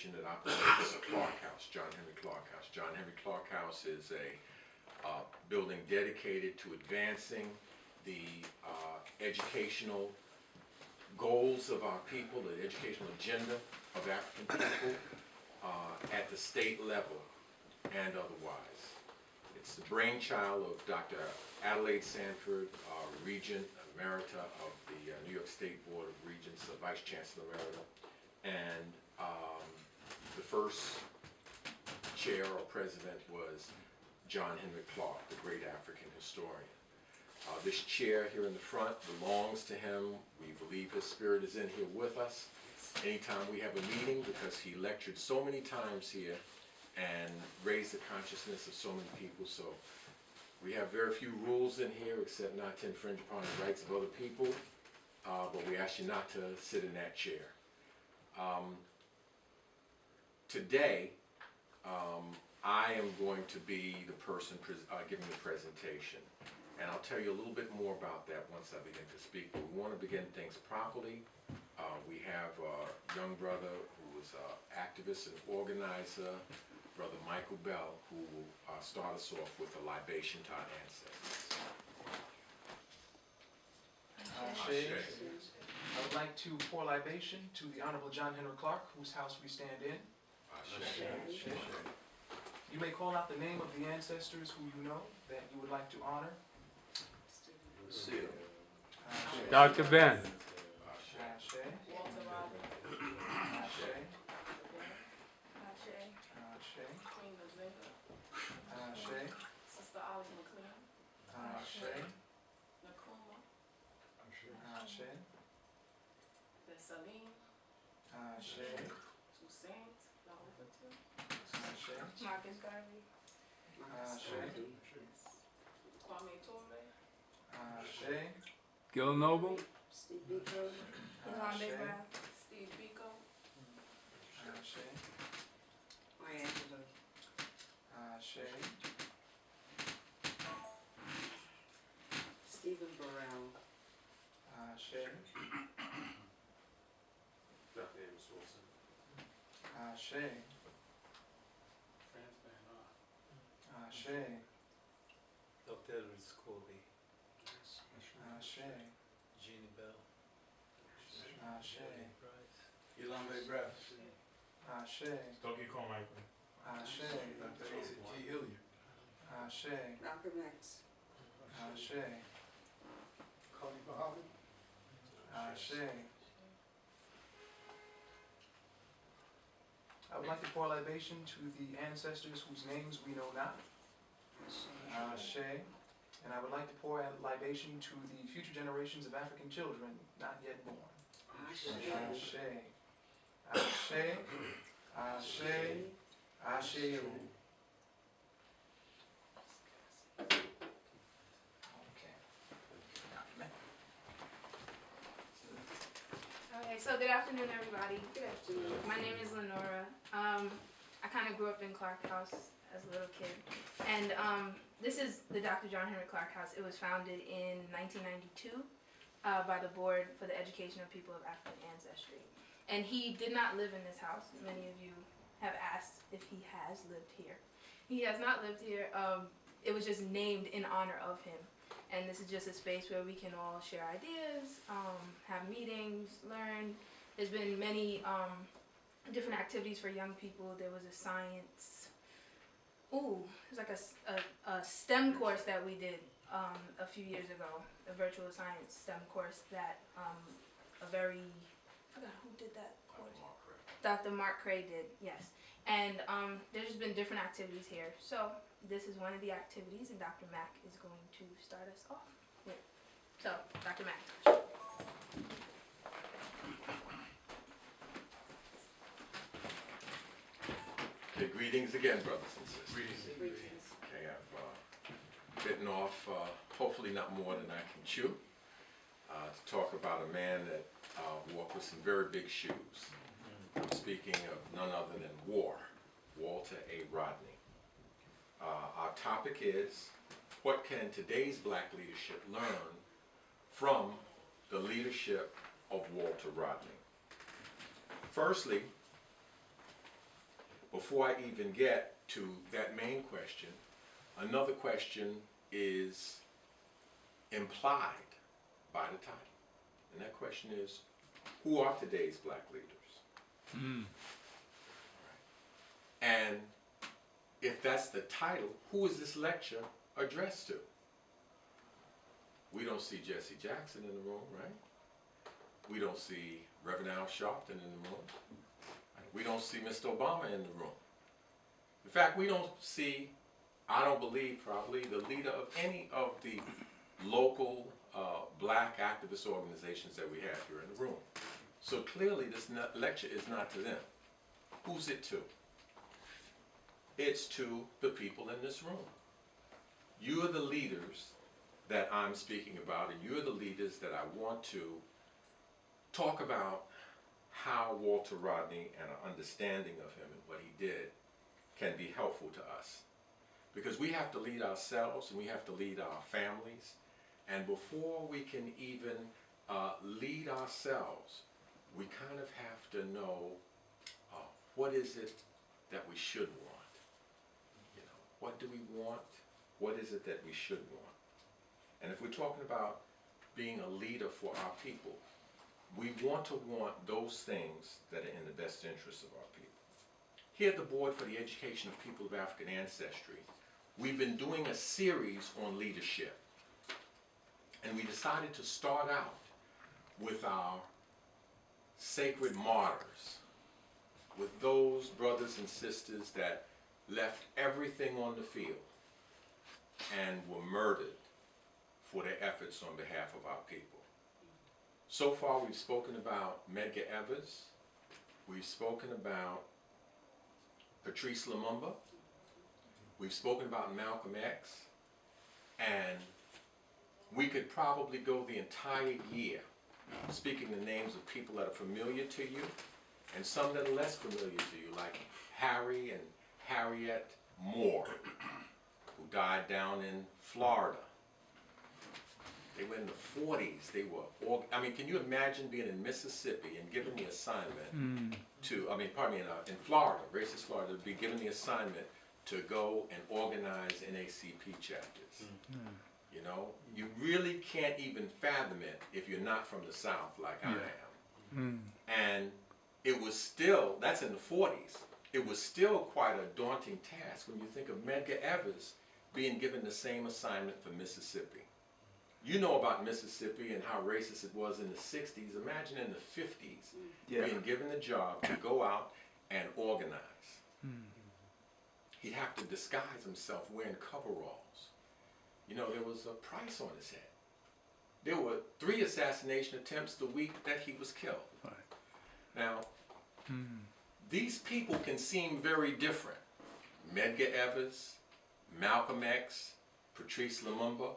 that operates Clarke House, John Henry Clarke House. John Henry Clarke House is a building dedicated to advancing the educational goals of our people, the educational agenda of African people at the state level and otherwise. It's the brainchild of Dr. Adelaide Sanford, Regent Emerita of the New York State Board of Regents, Vice Chancellor Emerita, and the first chair or president was John Henry Clarke, the great African historian. This chair here in the front belongs to him. We believe his spirit is in here with us anytime we have a meeting, because he lectured so many times here and raised the consciousness of so many people. So we have very few rules in here except not to infringe upon the rights of other people, but we ask you not to sit in that chair. Today, I am going to be the person giving the presentation, and I'll tell you a little bit more about that once I begin to speak. But we want to begin things properly. We have a young brother who is an activist and organizer, Brother Michael Bell, who will start us off with a libation to our ancestors. I would like to pour libation to the Honorable John Henry Clarke, whose house we stand in. You may call out the name of the ancestors who you know that you would like to honor. Dr. Ben. Sister Olive McLean. Nakuma. Saline. Toussaint. Marcus Garvey. Kwame Ture. Gil Noble. Steve Biko. Yolande Brown. Steve Biko. Stephen Burrell. Dr. Amos Wilson. Franz Van Art. Dr. Edwards Colby. Jeannie Bell. Price. Yolande Brown. Dr. Carmichael. Dr. Asa G. Hilliard. Malcolm X. Carly Bahali. I would like to pour libation to the ancestors whose names we know not. And I would like to pour a libation to the future generations of African children not yet born. Ashe. Okay, so good afternoon, everybody. Good afternoon. My name is Lenora. I kind of grew up in Clarke House as a little kid, and this is the Dr. John Henry Clarke House. It was founded in 1992 by the Board for the Education of People of African Ancestry, and he did not live in this house. Many of you have asked if he has lived here. He has not lived here. It was just named in honor of him. And this is just a space where we can all share ideas, have meetings, learn. There's been many different activities for young people. There was a science, it was like a STEM course that we did a few years ago, a virtual science STEM course that I forgot who did that course. Dr. Mark Cray did, yes. And there's just been different activities here. So this is one of the activities, and Dr. Mack is going to start us off with. So, Dr. McIntosh. Okay, greetings again, brothers and sisters. Greetings. Okay, I've bitten off hopefully not more than I can chew to talk about a man that walked with some very big shoes. I'm speaking of none other than Walter A. Rodney. Our topic is, what can today's black leadership learn from the leadership of Walter Rodney? Firstly, before I even get to that main question, another question is implied by the title. And that question is, who are today's black leaders? And if that's the title, who is this lecture addressed to? We don't see Jesse Jackson in the room, right? We don't see Reverend Al Sharpton in the room. We don't see Mr. Obama in the room. In fact, we don't see, I don't believe probably, the leader of any of the local black activist organizations that we have here in the room. So clearly this lecture is not to them. Who's it to? It's to the people in this room. You are the leaders that I'm speaking about, and you're the leaders that I want to talk about how Walter Rodney and an understanding of him and what he did can be helpful to us. Because we have to lead ourselves and we have to lead our families. And before we can even lead ourselves, we kind of have to know what is it that we should want. You know, what do we want? What is it that we should want? And if we're talking about being a leader for our people, we want to want those things that are in the best interest of our people. Here at the Board for the Education of People of African Ancestry, we've been doing a series on leadership. And we decided to start out with our sacred martyrs, with those brothers and sisters that left everything on the field and were murdered for their efforts on behalf of our people. So far we've spoken about Medgar Evers, we've spoken about Patrice Lumumba, we've spoken about Malcolm X, and we could probably go the entire year speaking the names of people that are familiar to you and some that are less familiar to you, like Harry and Harriet Moore, who died down in Florida. They were in the 40s. They were, can you imagine being in Mississippi and given the assignment in Florida, racist Florida, be given the assignment to go and organize NACP chapters. You know, you really can't even fathom it if you're not from the South like I am. And it was still, that's in the 40s, it was still quite a daunting task when you think of Medgar Evers being given the same assignment for Mississippi. You know about Mississippi and how racist it was in the 60s. Imagine in the 50s being given the job to go out and organize. He'd have to disguise himself wearing coveralls. You know, there was a price on his head. There were 3 assassination attempts the week that he was killed. Right. Now, these people can seem very different. Medgar Evers, Malcolm X, Patrice Lumumba,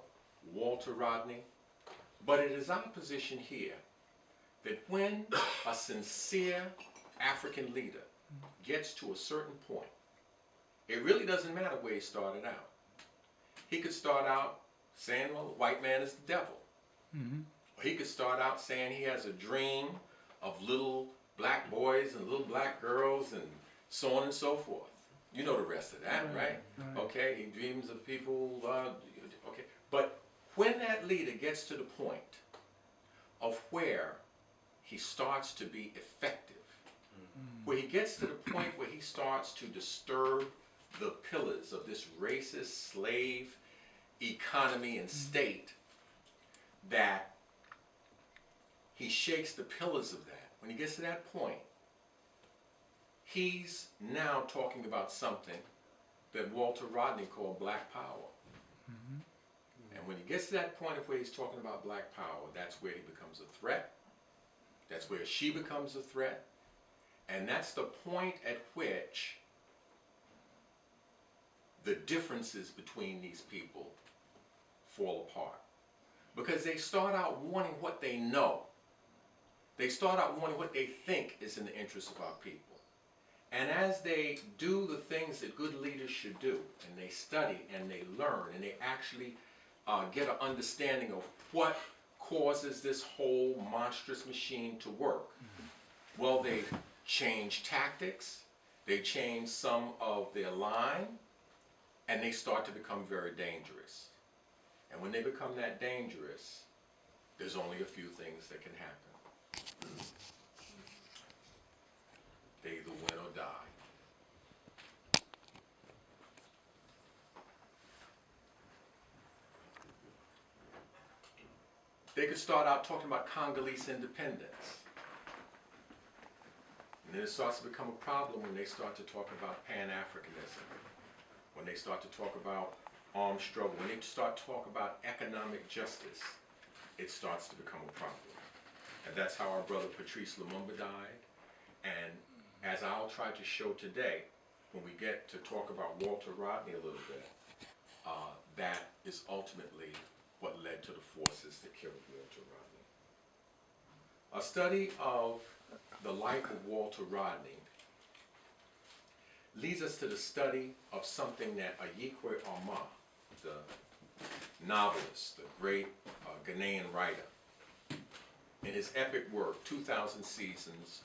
Walter Rodney. But it is our position here that when a sincere African leader gets to a certain point, it really doesn't matter where he started out. He could start out saying, well, the white man is the devil. Or he could start out saying he has a dream of little black boys and little black girls and so on and so forth. You know the rest of that, right? Okay, he dreams of people, okay. But when that leader gets to the point of where he starts to be effective, where he gets to the point where he starts to disturb the pillars of this racist slave economy and state, that he shakes the pillars of that. When he gets to that point, he's now talking about something that Walter Rodney called black power. And when he gets to that point of where he's talking about black power, that's where he becomes a threat. That's where she becomes a threat. And that's the point at which the differences between these people fall apart. Because they start out wanting what they know. They start out wanting what they think is in the interest of our people. And as they do the things that good leaders should do, and they study and they learn and they actually get an understanding of what causes this whole monstrous machine to work, well, they change tactics, they change some of their line, and they start to become very dangerous. And when they become that dangerous, there's only a few things that can happen. They either win or die. They could start out talking about Congolese independence. And then it starts to become a problem when they start to talk about Pan-Africanism, when they start to talk about armed struggle, when they start to talk about economic justice, it starts to become a problem. And that's how our brother Patrice Lumumba died. And as I'll try to show today, when we get to talk about Walter Rodney a little bit, that is ultimately what led to the forces that killed Walter Rodney. A study of the life of Walter Rodney leads us to the study of something that Ayikwe Oma, the novelist, the great Ghanaian writer, in his epic work, 2000 Seasons,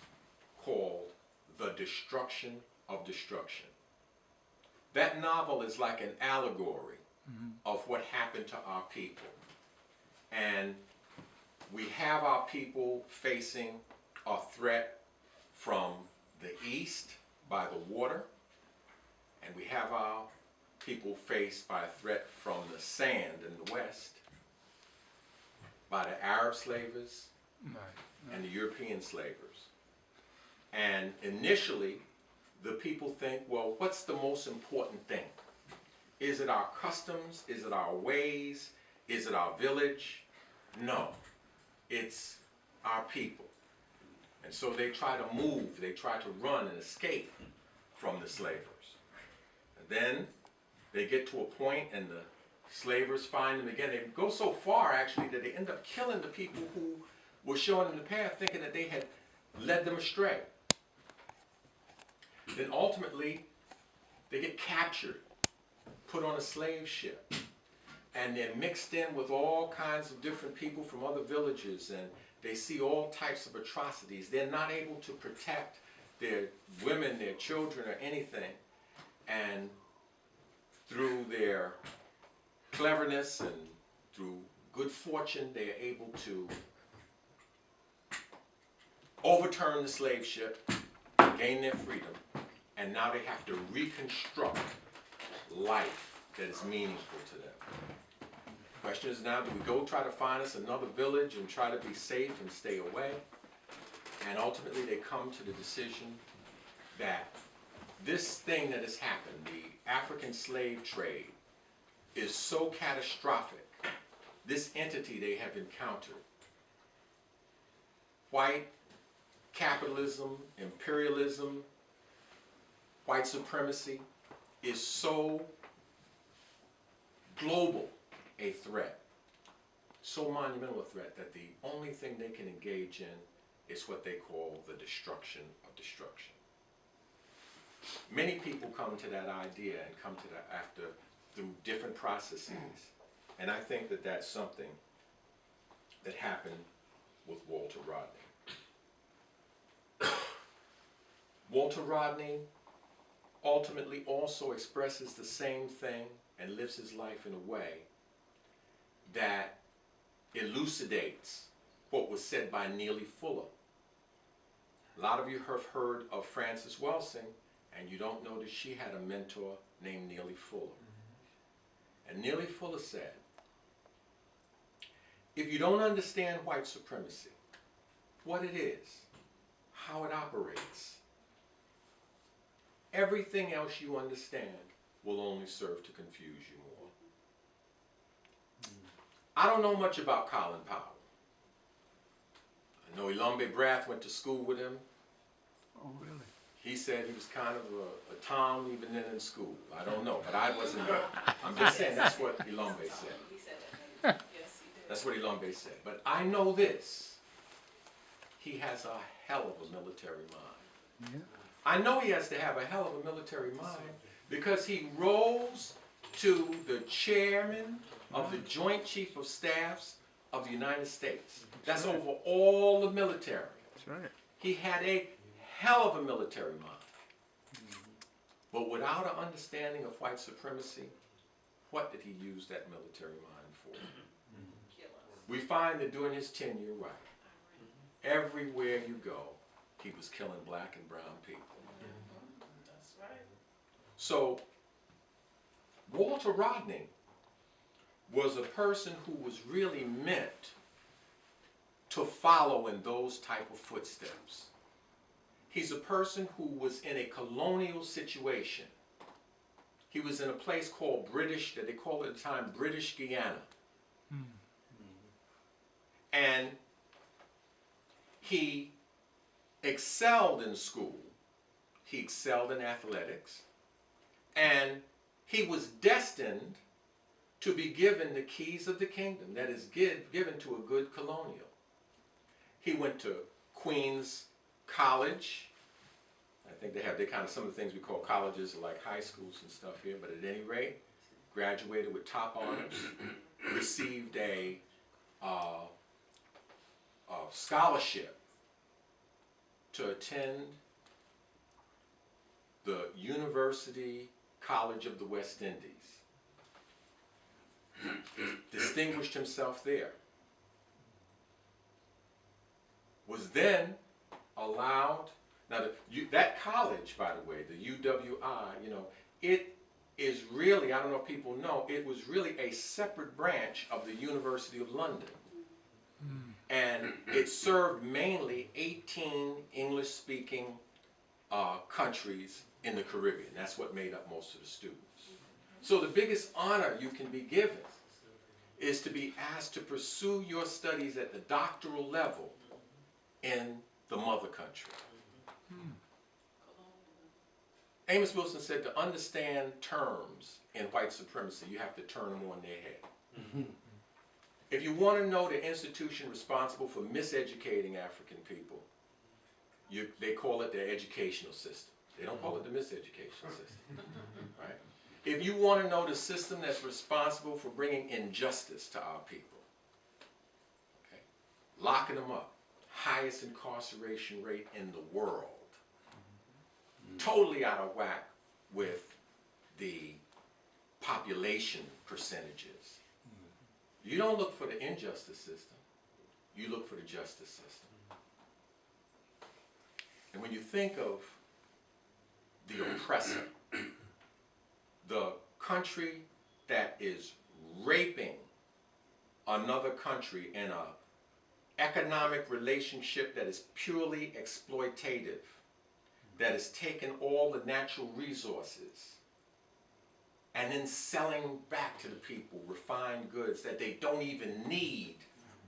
called The Destruction of Destruction. That novel is like an allegory of what happened to our people. And we have our people facing a threat from the east by the water, and we have our people faced by a threat from the sand in the west, by the Arab slavers and the European slavers. And initially, the people think, well, what's the most important thing? Is it our customs? Is it our ways? Is it our village? No, it's our people. And so they try to move, they try to run and escape from the slavers. And then they get to a point and the slavers find them again. They go so far, actually, that they end up killing the people who were showing them the path, thinking that they had led them astray. Then ultimately, they get captured, put on a slave ship, and they're mixed in with all kinds of different people from other villages, and they see all types of atrocities. They're not able to protect their women, their children, or anything. And through their cleverness and through good fortune, they are able to overturn the slave ship, gain their freedom, and now they have to reconstruct life that is meaningful to them. The question is now, do we go try to find us another village and try to be safe and stay away? And ultimately they come to the decision that this thing that has happened, the African slave trade, is so catastrophic, this entity they have encountered, white capitalism, imperialism, white supremacy, is so global a threat, so monumental a threat, that the only thing they can engage in is what they call the destruction of destruction. Many people come to that idea and come to that through different processes, and I think that that's something that happened with Walter Rodney. Walter Rodney ultimately also expresses the same thing and lives his life in a way that elucidates what was said by Neely Fuller. A lot of you have heard of Frances Welsing, and you don't know that she had a mentor named Neely Fuller. And Neely Fuller said, if you don't understand white supremacy, what it is, how it operates, everything else you understand will only serve to confuse you more. I don't know much about Colin Powell. I know Ilombe Brath went to school with him. Oh, really? He said he was kind of a Tom even then in school. I don't know, but I wasn't there. I'm just saying that's what Ilombe said. He said that. Yes, he did. That's what Ilombe said. But I know this. He has a hell of a military mind. Yeah. I know he has to have a hell of a military mind because he rose to the chairman of the Joint Chief of Staffs of the United States. That's over all the military. That's right. He had a hell of a military mind. But without an understanding of white supremacy, what did he use that military mind for? Kill us. We find that during his tenure, right, everywhere you go, he was killing black and brown people. That's right. So, Walter Rodney was a person who was really meant to follow in those type of footsteps. He's a person who was in a colonial situation. He was in a place called that they called at the time British Guiana. And he excelled in school. He excelled in athletics. And he was destined to be given the keys of the kingdom, that is given to a good colonial. He went to Queen's College. I think they kind of some of the things we call colleges are like high schools and stuff here, but at any rate, graduated with top honors, received a scholarship to attend the University College of the West Indies. Distinguished himself there. Was then allowed, now that college, by the way, the UWI, it is really, I don't know if people know, it was really a separate branch of the University of London. And it served mainly 18 English-speaking countries in the Caribbean. That's what made up most of the students. So the biggest honor you can be given is to be asked to pursue your studies at the doctoral level in the mother country. Amos Wilson said to understand terms in white supremacy, you have to turn them on their head. If you want to know the institution responsible for miseducating African people, they call it their educational system. They don't call it the miseducation system, right? If you want to know the system that's responsible for bringing injustice to our people, okay, locking them up, highest incarceration rate in the world, totally out of whack with the population percentages. You don't look for the injustice system, you look for the justice system. And when you think of the oppressor, the country that is raping another country in an economic relationship that is purely exploitative, that has taken all the natural resources and then selling back to the people refined goods that they don't even need,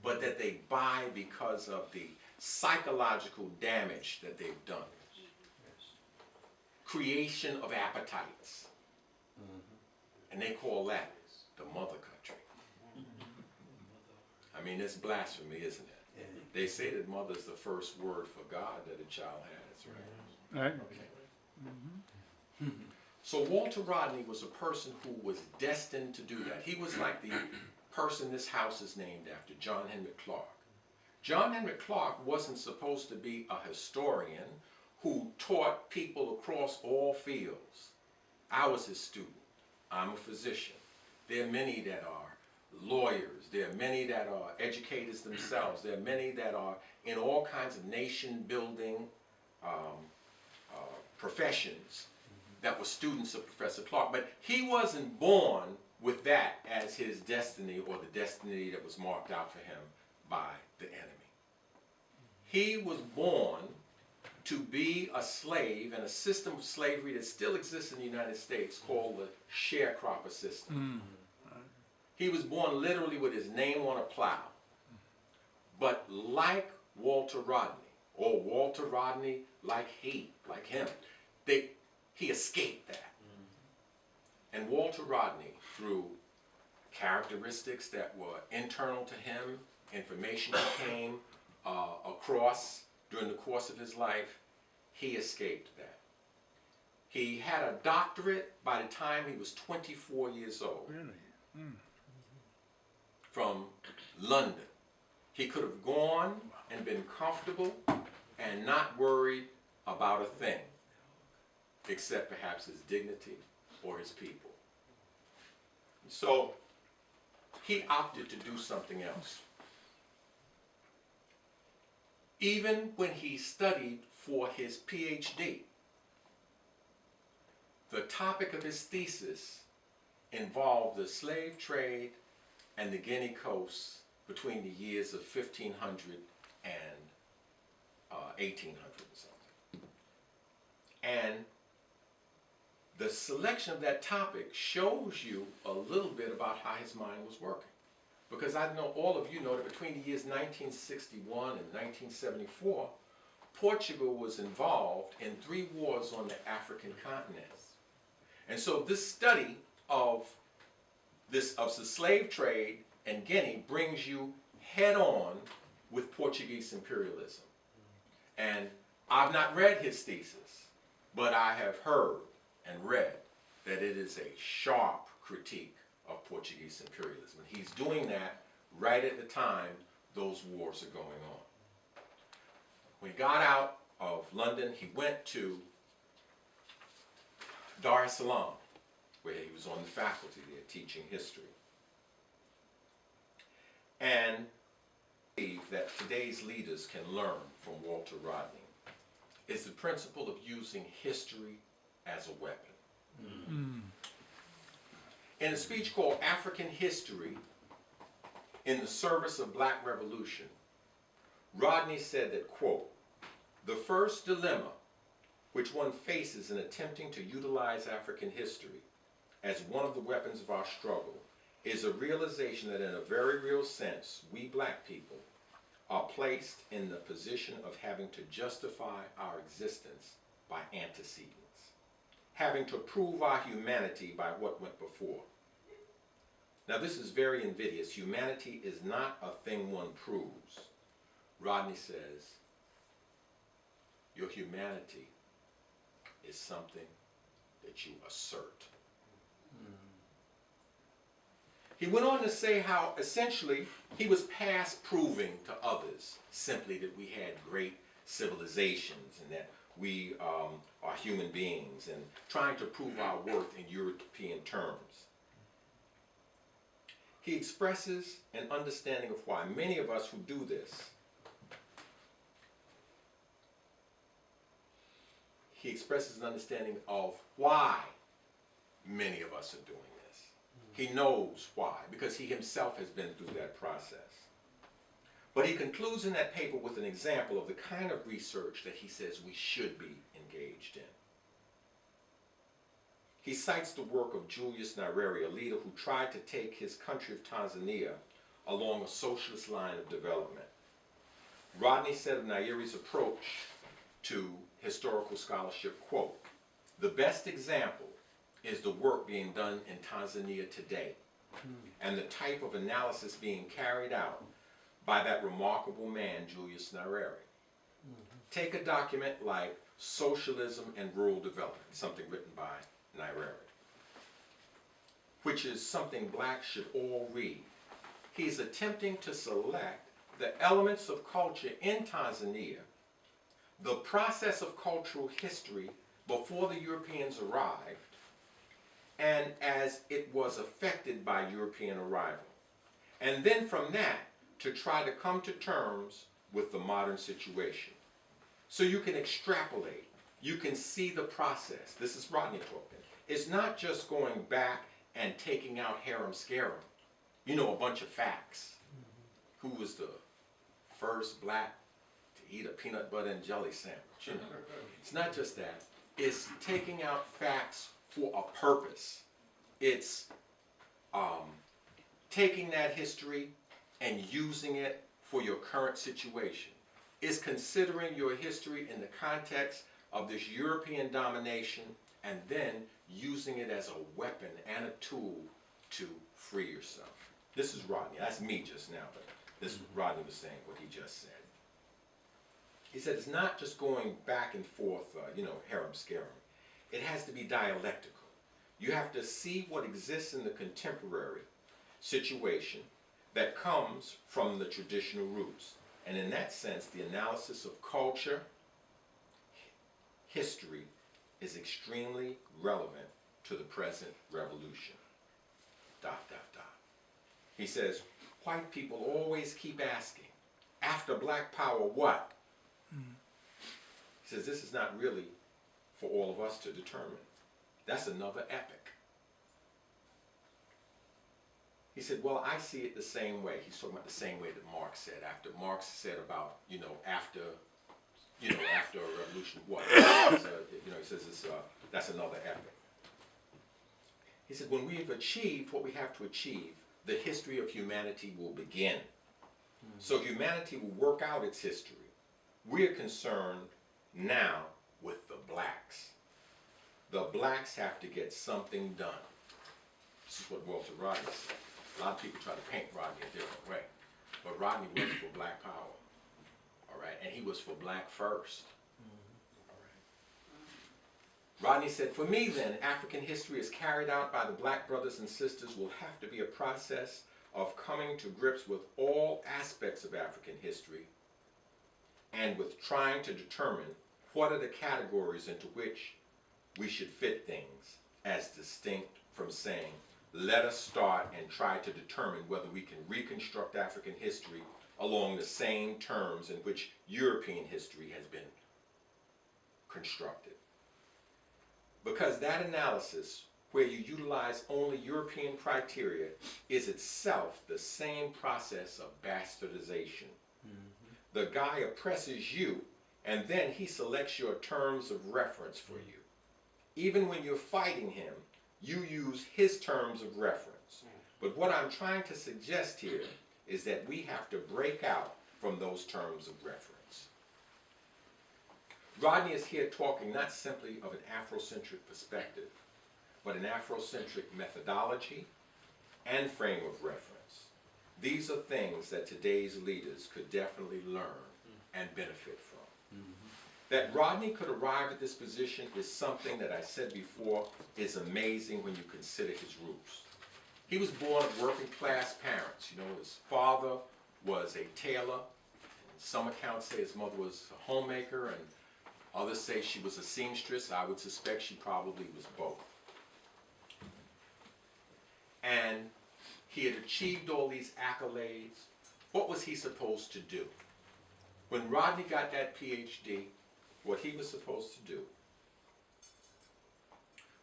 but that they buy because of the psychological damage that they've done. Creation of appetites. And they call that the mother country. I mean, it's blasphemy, isn't it? They say that mother is the first word for God that a child has, right? Right. Okay. So Walter Rodney was a person who was destined to do that. He was like the person this house is named after, John Henry Clarke. John Henry Clarke wasn't supposed to be a historian who taught people across all fields. I was his student. I'm a physician. There are many that are lawyers. There are many that are educators themselves. There are many that are in all kinds of nation-building professions that were students of Professor Clarke. But he wasn't born with that as his destiny or the destiny that was marked out for him by the enemy. He was born to be a slave in a system of slavery that still exists in the United States called the sharecropper system. He was born literally with his name on a plow. But like Walter Rodney, or Walter Rodney like him, he escaped that. And Walter Rodney, through characteristics that were internal to him, information he came across during the course of his life, he escaped that. He had a doctorate by the time he was 24 years old. Really? From London. He could have gone and been comfortable and not worried about a thing. except perhaps his dignity or his people. So he opted to do something else. Even when he studied for his PhD, the topic of his thesis involved the slave trade and the Guinea coast between the years of 1500 and 1800 or something. And the selection of that topic shows you a little bit about how his mind was working. Because I know all of you know that between the years 1961 and 1974, Portugal was involved in 3 wars on the African continent. And so this study of the slave trade in Guinea brings you head on with Portuguese imperialism. And I've not read his thesis, but I have heard and read that it is a sharp critique of Portuguese imperialism. And he's doing that right at the time those wars are going on. When he got out of London, he went to Dar es Salaam, where he was on the faculty there teaching history. And I believe that today's leaders can learn from Walter Rodney is the principle of using history as a weapon. In a speech called African History in the Service of Black Revolution, Rodney said that, quote, "The first dilemma which one faces in attempting to utilize African history as one of the weapons of our struggle is a realization that in a very real sense, we black people are placed in the position of having to justify our existence by antecedents, having to prove our humanity by what went before. Now this is very invidious. Humanity is not a thing one proves. Rodney says, your humanity is something that you assert. He went on to say how essentially he was past proving to others simply that we had great civilizations and that we are human beings and trying to prove our worth in European terms. He expresses an understanding of why many of us who do this, he expresses an understanding of why many of us are doing this. He knows why, because he himself has been through that process. But he concludes in that paper with an example of the kind of research that he says we should be engaged in. He cites the work of Julius Nyerere, a leader who tried to take his country of Tanzania along a socialist line of development. Rodney said of Nyerere's approach to historical scholarship, quote, "The best example is the work being done in Tanzania today and the type of analysis being carried out by that remarkable man, Julius Nyerere. Take a document like Socialism and Rural Development, something written by Nyerere, which is something blacks should all read. He's attempting to select the elements of culture in Tanzania, the process of cultural history before the Europeans arrived, and as it was affected by European arrival. And then from that, to try to come to terms with the modern situation. So you can extrapolate, you can see the process. This is Rodney talking. It's not just going back and taking out harem scarum, you know, a bunch of facts. Who was the first black to eat a peanut butter and jelly sandwich? You know, it's not just that. It's taking out facts for a purpose. It's taking that history and using it for your current situation. It's considering your history in the context of this European domination and then using it as a weapon and a tool to free yourself. This is Rodney. That's me just now, but this is Rodney was saying what he just said. He said it's not just going back and forth, harem scarum. It has to be dialectical. You have to see what exists in the contemporary situation that comes from the traditional roots. And in that sense, the analysis of culture, history, is extremely relevant to the present revolution. ... He says, white people always keep asking, after black power, what? He says, this is not really for all of us to determine. That's another epic. He said, well, I see it the same way. He's talking about the same way that Marx said. After Marx said about, after a revolution, what? He says that's another epic. He said, when we have achieved what we have to achieve, the history of humanity will begin. So humanity will work out its history. We're concerned now with the blacks. The blacks have to get something done. This is what Walter Rodney said. A lot of people try to paint Rodney a different way. But Rodney was for black power. All right? And he was for black first. Rodney said, for me then, African history is carried out by the black brothers and sisters will have to be a process of coming to grips with all aspects of African history and with trying to determine what are the categories into which we should fit things, as distinct from saying, let us start and try to determine whether we can reconstruct African history along the same terms in which European history has been constructed. Because that analysis, where you utilize only European criteria, is itself the same process of bastardization. The guy oppresses you, and then he selects your terms of reference for you. Even when you're fighting him, you use his terms of reference. But what I'm trying to suggest here is that we have to break out from those terms of reference. Rodney is here talking not simply of an Afrocentric perspective, but an Afrocentric methodology and frame of reference. These are things that today's leaders could definitely learn and benefit from. That Rodney could arrive at this position is something that I said before is amazing when you consider his roots. He was born of working class parents. His father was a tailor. Some accounts say his mother was a homemaker, and others say she was a seamstress. I would suspect she probably was both. And he had achieved all these accolades. What was he supposed to do? When Rodney got that PhD, what he was supposed to do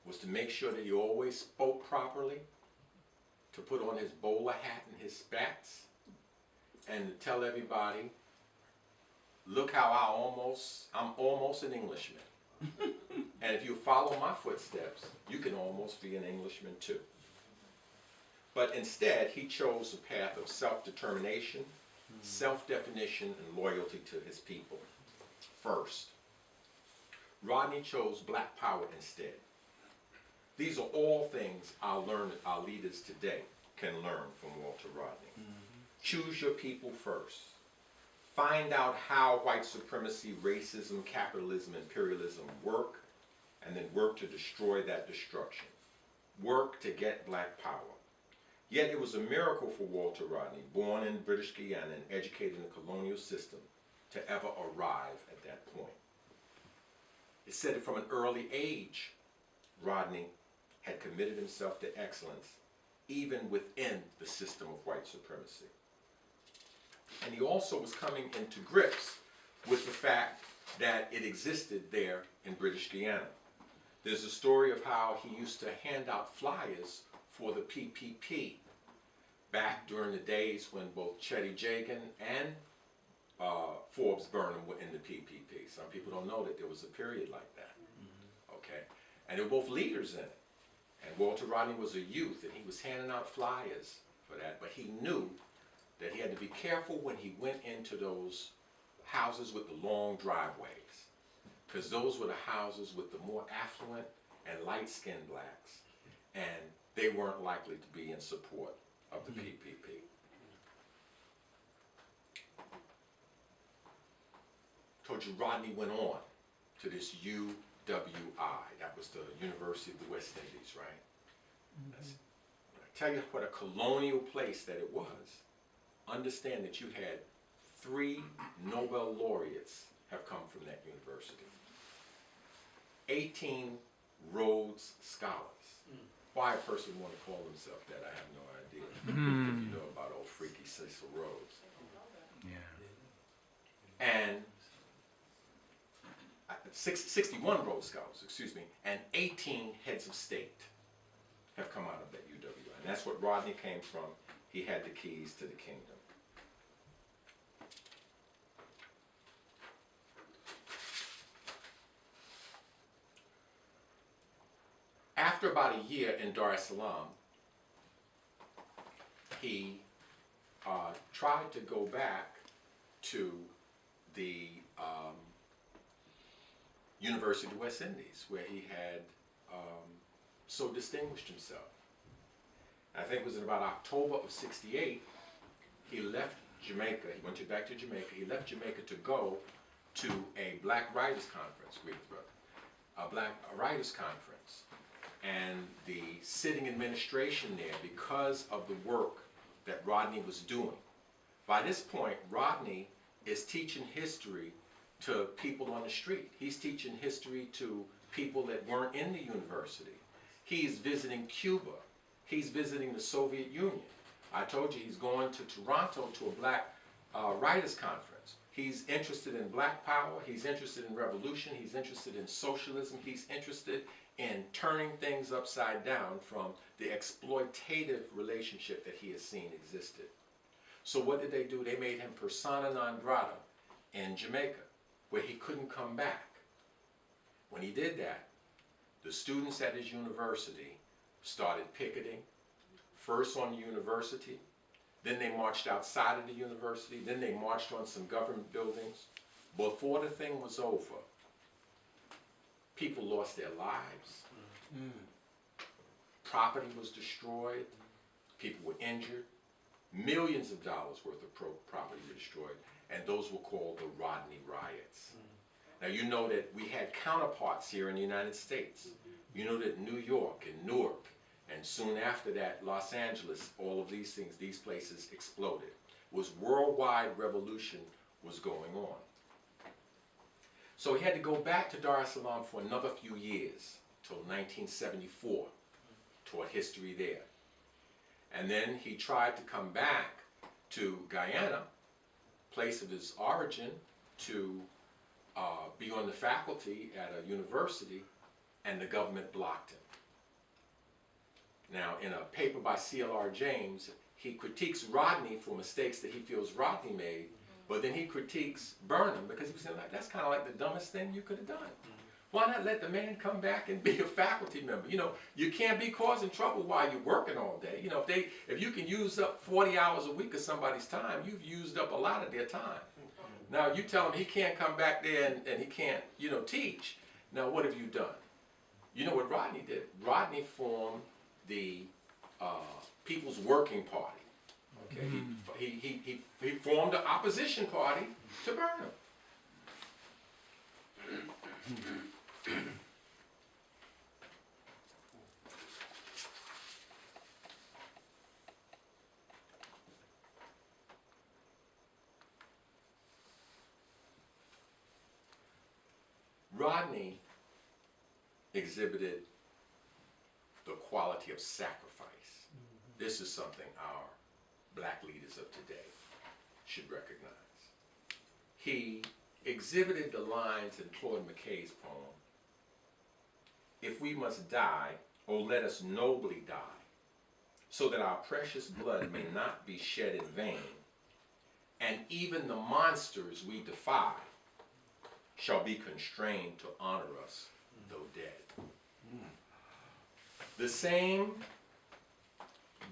was to make sure that he always spoke properly, to put on his bowler hat and his spats, and to tell everybody, look how I'm almost an Englishman. And if you follow my footsteps, you can almost be an Englishman too. But instead, he chose a path of self-determination, self-definition, and loyalty to his people first. Rodney chose black power instead. These are all things our leaders today can learn from Walter Rodney. Choose your people first. Find out how white supremacy, racism, capitalism, imperialism work, and then work to destroy that destruction. Work to get black power. Yet it was a miracle for Walter Rodney, born in British Guiana and educated in the colonial system, to ever arrive at that point. It said that from an early age, Rodney had committed himself to excellence, even within the system of white supremacy. And he also was coming into grips with the fact that it existed there in British Guiana. There's a story of how he used to hand out flyers for the PPP back during the days when both Chetty Jagan and Forbes Burnham were in the PPP. Some people don't know that there was a period like that. Okay? And they were both leaders in it. And Walter Rodney was a youth, and he was handing out flyers for that, but he knew that he had to be careful when he went into those houses with the long driveways, because those were the houses with the more affluent and light-skinned blacks, and they weren't likely to be in support of the PPP. Told you Rodney went on to this UWI, that was the University of the West Indies, right? I tell you what a colonial place that it was. Understand that you had 3 Nobel laureates have come from that university. 18 Rhodes Scholars. Why a person would want to call himself that, I have no idea. If you know about old freaky Cecil Rhodes. Yeah. And 61 Rhodes Scholars, excuse me, and 18 heads of state have come out of that UWI. And that's what Rodney came from. He had the keys to the kingdom. After about a year in Dar es Salaam, he tried to go back to the University of the West Indies, where he had so distinguished himself. I think it was in about October of '68, he left Jamaica. He went back to Jamaica. He left Jamaica to go to a Black Writers Conference, a Black Writers Conference. And the sitting administration there, because of the work that Rodney was doing. By this point, Rodney is teaching history to people on the street. He's teaching history to people that weren't in the university. He's visiting Cuba. He's visiting the Soviet Union. I told you he's going to Toronto to a Black Writers Conference. He's interested in Black power. He's interested in revolution. He's interested in socialism. He's interested in turning things upside down from the exploitative relationship that he has seen existed. So what did they do? They made him persona non grata in Jamaica, where he couldn't come back. When he did that, the students at his university started picketing, first on the university, then they marched outside of the university, then they marched on some government buildings. Before the thing was over, people lost their lives. Property was destroyed. People were injured. Millions of dollars worth of property were destroyed. And those were called the Rodney riots. Now you know that we had counterparts here in the United States. You know that New York and Newark, and soon after that, Los Angeles, all of these things, these places exploded. It was worldwide revolution was going on. So he had to go back to Dar es Salaam for another few years, till 1974, taught history there. And then he tried to come back to Guyana, place of his origin, to be on the faculty at a university, and the government blocked him. Now, in a paper by C.L.R. James, he critiques Rodney for mistakes that he feels Rodney made, but then he critiques Burnham because he was saying, like, that's kind of like the dumbest thing you could have done. Why not let the man come back and be a faculty member? You know, you can't be causing trouble while you're working all day. You know, if you can use up 40 hours a week of somebody's time, you've used up a lot of their time. Now, you tell him he can't come back there and he can't, you know, teach. Now, what have you done? You know what Rodney did? Rodney formed the People's Working Party. Okay, he formed an opposition party to Burnham. Rodney exhibited the quality of sacrifice. This is something our black leaders of today should recognize. He exhibited the lines in Claude McKay's poem, "If we must die, oh let us nobly die, so that our precious blood may not be shed in vain, and even the monsters we defy shall be constrained to honor us, though dead." The same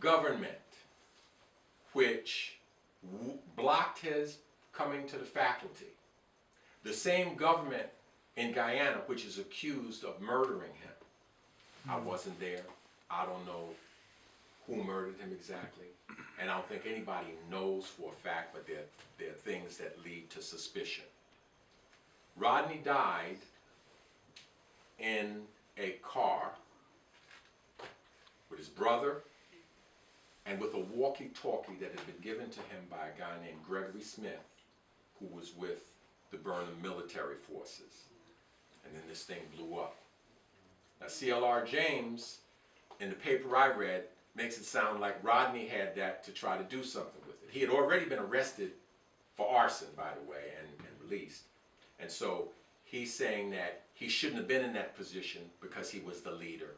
government which blocked his coming to the faculty, the same government in Guyana which is accused of murdering him. I wasn't there. I don't know who murdered him exactly. And I don't think anybody knows for a fact, but there are things that lead to suspicion. Rodney died in a car with his brother and with a walkie-talkie that had been given to him by a guy named Gregory Smith, who was with the Burnham military forces. And then this thing blew up. Now, C.L.R. James, in the paper I read, makes it sound like Rodney had that to try to do something with it. He had already been arrested for arson, by the way, and released. And so he's saying that he shouldn't have been in that position because he was the leader,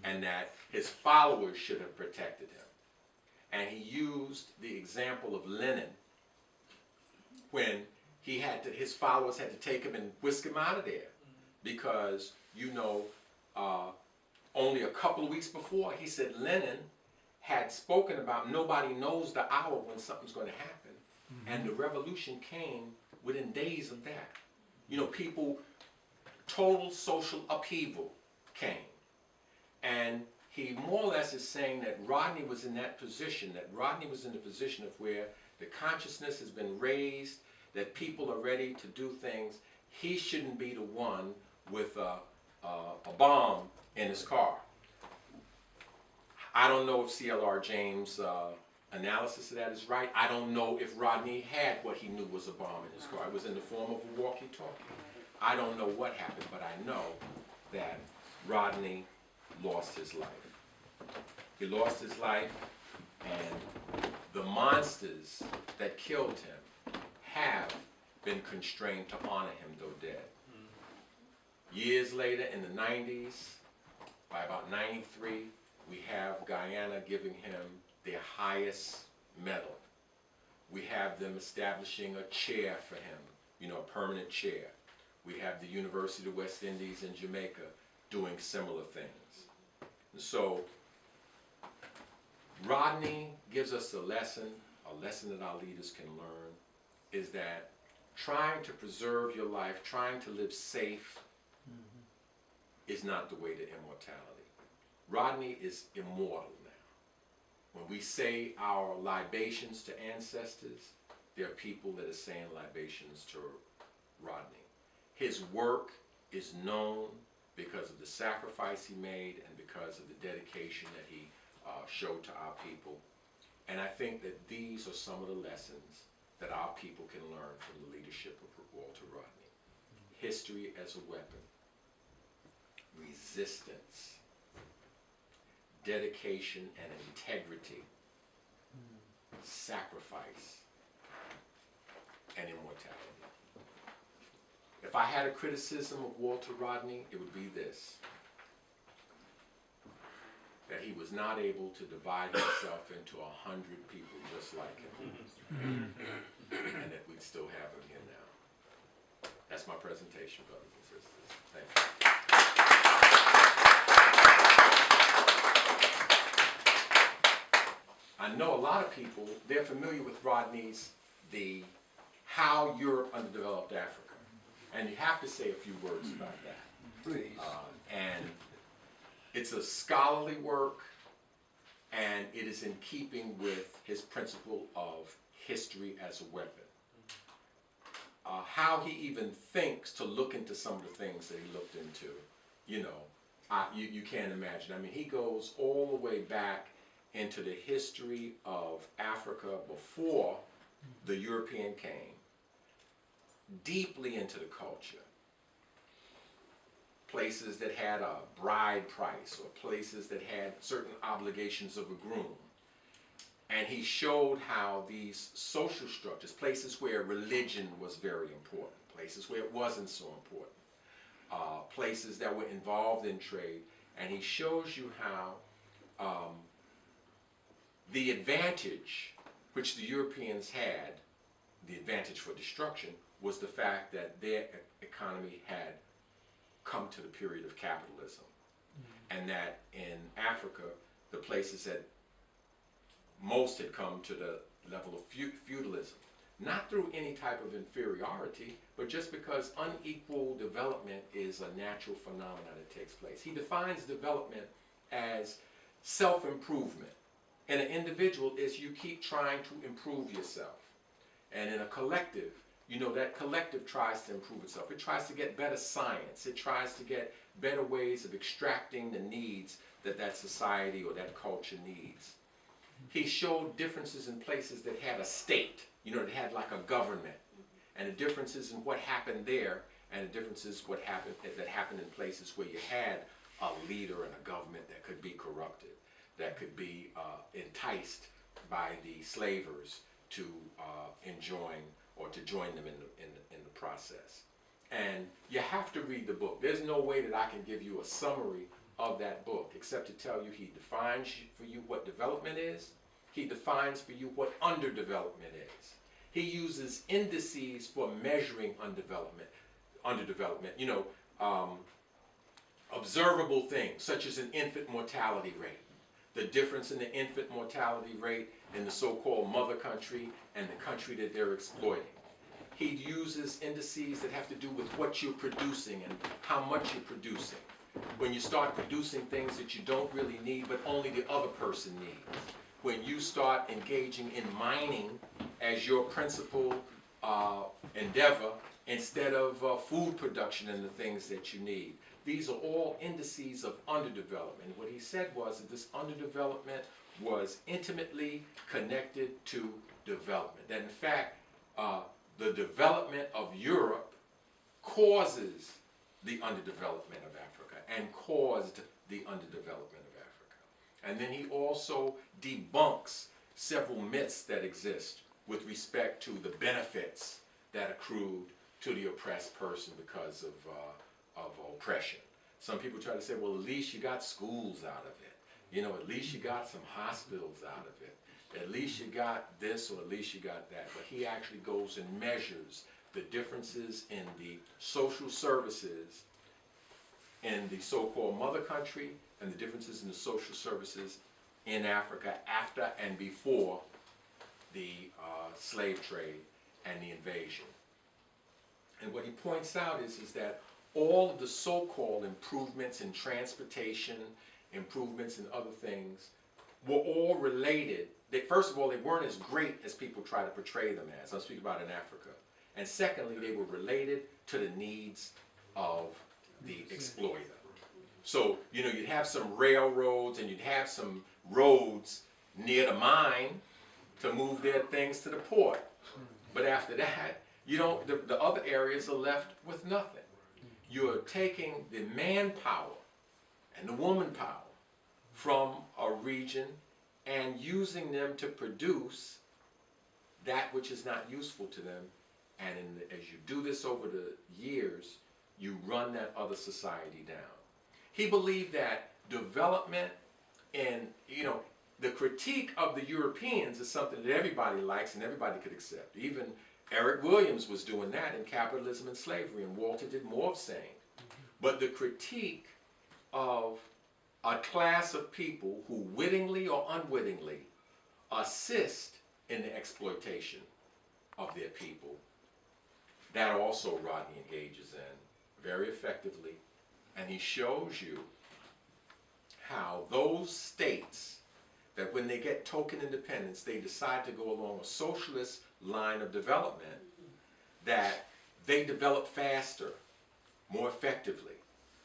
and that his followers should have protected him. And he used the example of Lenin when his followers had to take him and whisk him out of there because, only a couple of weeks before, he said Lenin had spoken about nobody knows the hour when something's going to happen. And the revolution came within days of that. Total social upheaval came. And he more or less is saying that Rodney was in that position, that Rodney was in the position of where the consciousness has been raised, that people are ready to do things. He shouldn't be the one with a bomb in his car. I don't know if C.L.R. James' analysis of that is right. I don't know if Rodney had what he knew was a bomb in his car. It was in the form of a walkie-talkie. I don't know what happened, but I know that Rodney lost his life. He lost his life, and the monsters that killed him have been constrained to honor him, though dead. Years later, in the 90s, by about 93, we have Guyana giving him their highest medal. We have them establishing a chair for him, a permanent chair. We have the University of the West Indies in Jamaica doing similar things. And so, Rodney gives us a lesson that our leaders can learn, is that trying to preserve your life, trying to live safe, is not the way to immortality. Rodney is immortal now. When we say our libations to ancestors, there are people that are saying libations to Rodney. His work is known because of the sacrifice he made and because of the dedication that he showed to our people. And I think that these are some of the lessons that our people can learn from the leadership of Walter Rodney. History as a weapon, resistance, dedication and integrity, sacrifice, and immortality. If I had a criticism of Walter Rodney, it would be this: that he was not able to divide himself into 100 people just like him, and that we'd still have him here now. That's my presentation, brothers and sisters. Thank you. I know a lot of people, they're familiar with Rodney's How Europe Underdeveloped Africa. And you have to say a few words about that. Please. And it's a scholarly work, and it is in keeping with his principle of history as a weapon. How he even thinks to look into some of the things that he looked into, you can't imagine. I mean, he goes all the way back into the history of Africa before the European came, deeply into the culture. Places that had a bride price, or places that had certain obligations of a groom. And he showed how these social structures, places where religion was very important, places where it wasn't so important, places that were involved in trade, and he shows you how the advantage which the Europeans had, the advantage for destruction, was the fact that their economy had come to the period of capitalism. And that in Africa, the places that most had come to the level of feudalism, not through any type of inferiority, but just because unequal development is a natural phenomenon that takes place. He defines development as self-improvement. In an individual is you keep trying to improve yourself. And in a collective, that collective tries to improve itself. It tries to get better science. It tries to get better ways of extracting the needs that society or that culture needs. He showed differences in places that had a state, that had like a government, and the differences in what happened there, and the differences that happened in places where you had a leader in a government that could be corrupted, that could be enticed by the slavers to enjoin or to join them in the process. And you have to read the book. There's no way that I can give you a summary of that book except to tell you he defines for you what development is. He defines for you what underdevelopment is. He uses indices for measuring underdevelopment. You know, observable things such as an infant mortality rate. The difference in the infant mortality rate in the so-called mother country and the country that they're exploiting. He uses indices that have to do with what you're producing and how much you're producing. When you start producing things that you don't really need but only the other person needs. When you start engaging in mining as your principal endeavor instead of food production and the things that you need. These are all indices of underdevelopment. What he said was that this underdevelopment was intimately connected to development. That in fact, the development of Europe causes the underdevelopment of Africa and caused the underdevelopment of Africa. And then he also debunks several myths that exist with respect to the benefits that accrued to the oppressed person because of oppression. Some people try to say, well, at least you got schools out of it. You know, at least you got some hospitals out of it. At least you got this or at least you got that. But he actually goes and measures the differences in the social services in the so-called mother country and the differences in the social services in Africa after and before the slave trade and the invasion. And what he points out is that all of the so-called improvements in transportation, improvements in other things, were all related. First of all, they weren't as great as people try to portray them as. I'm speaking about in Africa. And secondly, they were related to the needs of the exploiter. So, you know, you'd have some railroads and you'd have some roads near the mine to move their things to the port. But after that, you don't, the other areas are left with nothing. You're taking the manpower and the woman power from a region and using them to produce that which is not useful to them. And as you do this over the years, you run that other society down. He believed that development and, you know, the critique of the Europeans is something that everybody likes and everybody could accept. Even Eric Williams was doing that in Capitalism and Slavery, and Walter did more of saying. But the critique of a class of people who wittingly or unwittingly assist in the exploitation of their people, that also Rodney engages in very effectively. And he shows you how those states that when they get token independence, they decide to go along a socialist line of development, that they develop faster, more effectively.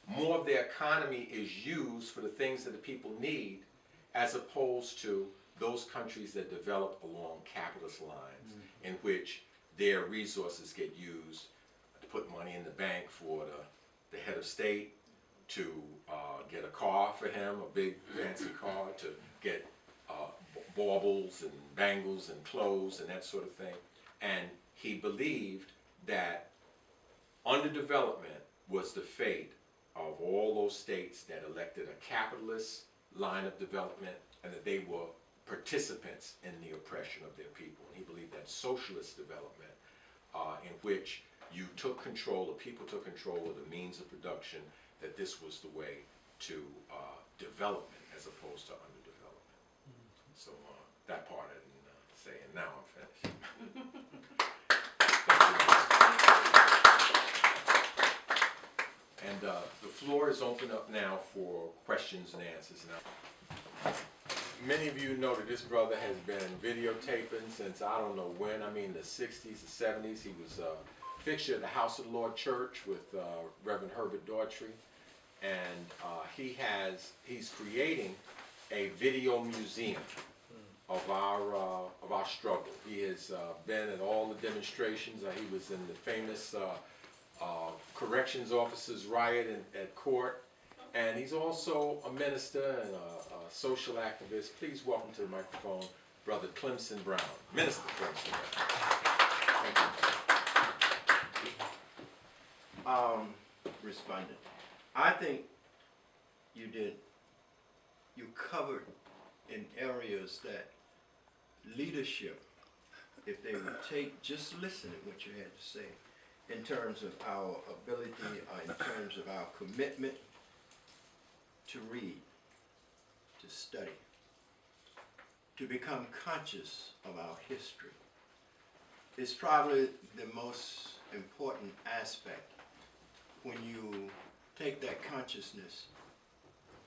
More of their economy is used for the things that the people need, as opposed to those countries that develop along capitalist lines, in which their resources get used to put money in the bank for the head of state, to get a car for him, a big fancy car, to get baubles and bangles and clothes and that sort of thing. And he believed that underdevelopment was the fate of all those states that elected a capitalist line of development, and that they were participants in the oppression of their people. And he believed that socialist development, in which you took control, the people took control of the means of production, that this was the way to development as opposed to underdevelopment. So that part I didn't say, and now I'm finished. And the floor is open up now for questions and answers. Now, many of you know that this brother has been videotaping since I don't know when. I mean the 60s, the 70s. He was a fixture at the House of the Lord Church with Reverend Herbert Daughtry. And he's creating a video museum of our struggle. He has been at all the demonstrations. He was in the famous corrections officers riot at court. And he's also a minister and a social activist. Please welcome to the microphone, Brother Clemson Brown. Minister Clemson Brown. Thank you. Respondent. I think you covered in areas that leadership, if they would just listen to what you had to say, in terms of our ability, in terms of our commitment to read, to study, to become conscious of our history, is probably the most important aspect when you take that consciousness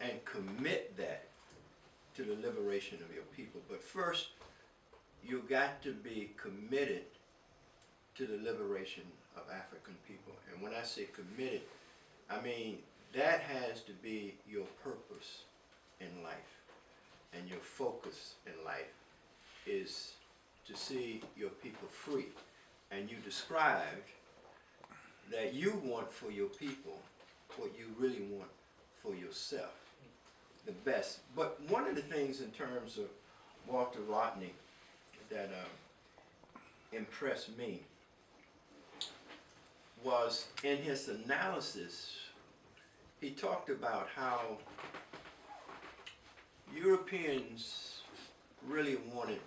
and commit that to the liberation of your people. But first, you got to be committed to the liberation of African people. And when I say committed, I mean that has to be your purpose in life, and your focus in life is to see your people free. And you described that you want for your people what you really want for yourself, the best. But one of the things in terms of Walter Rodney that impressed me was in his analysis, he talked about how Europeans really wanted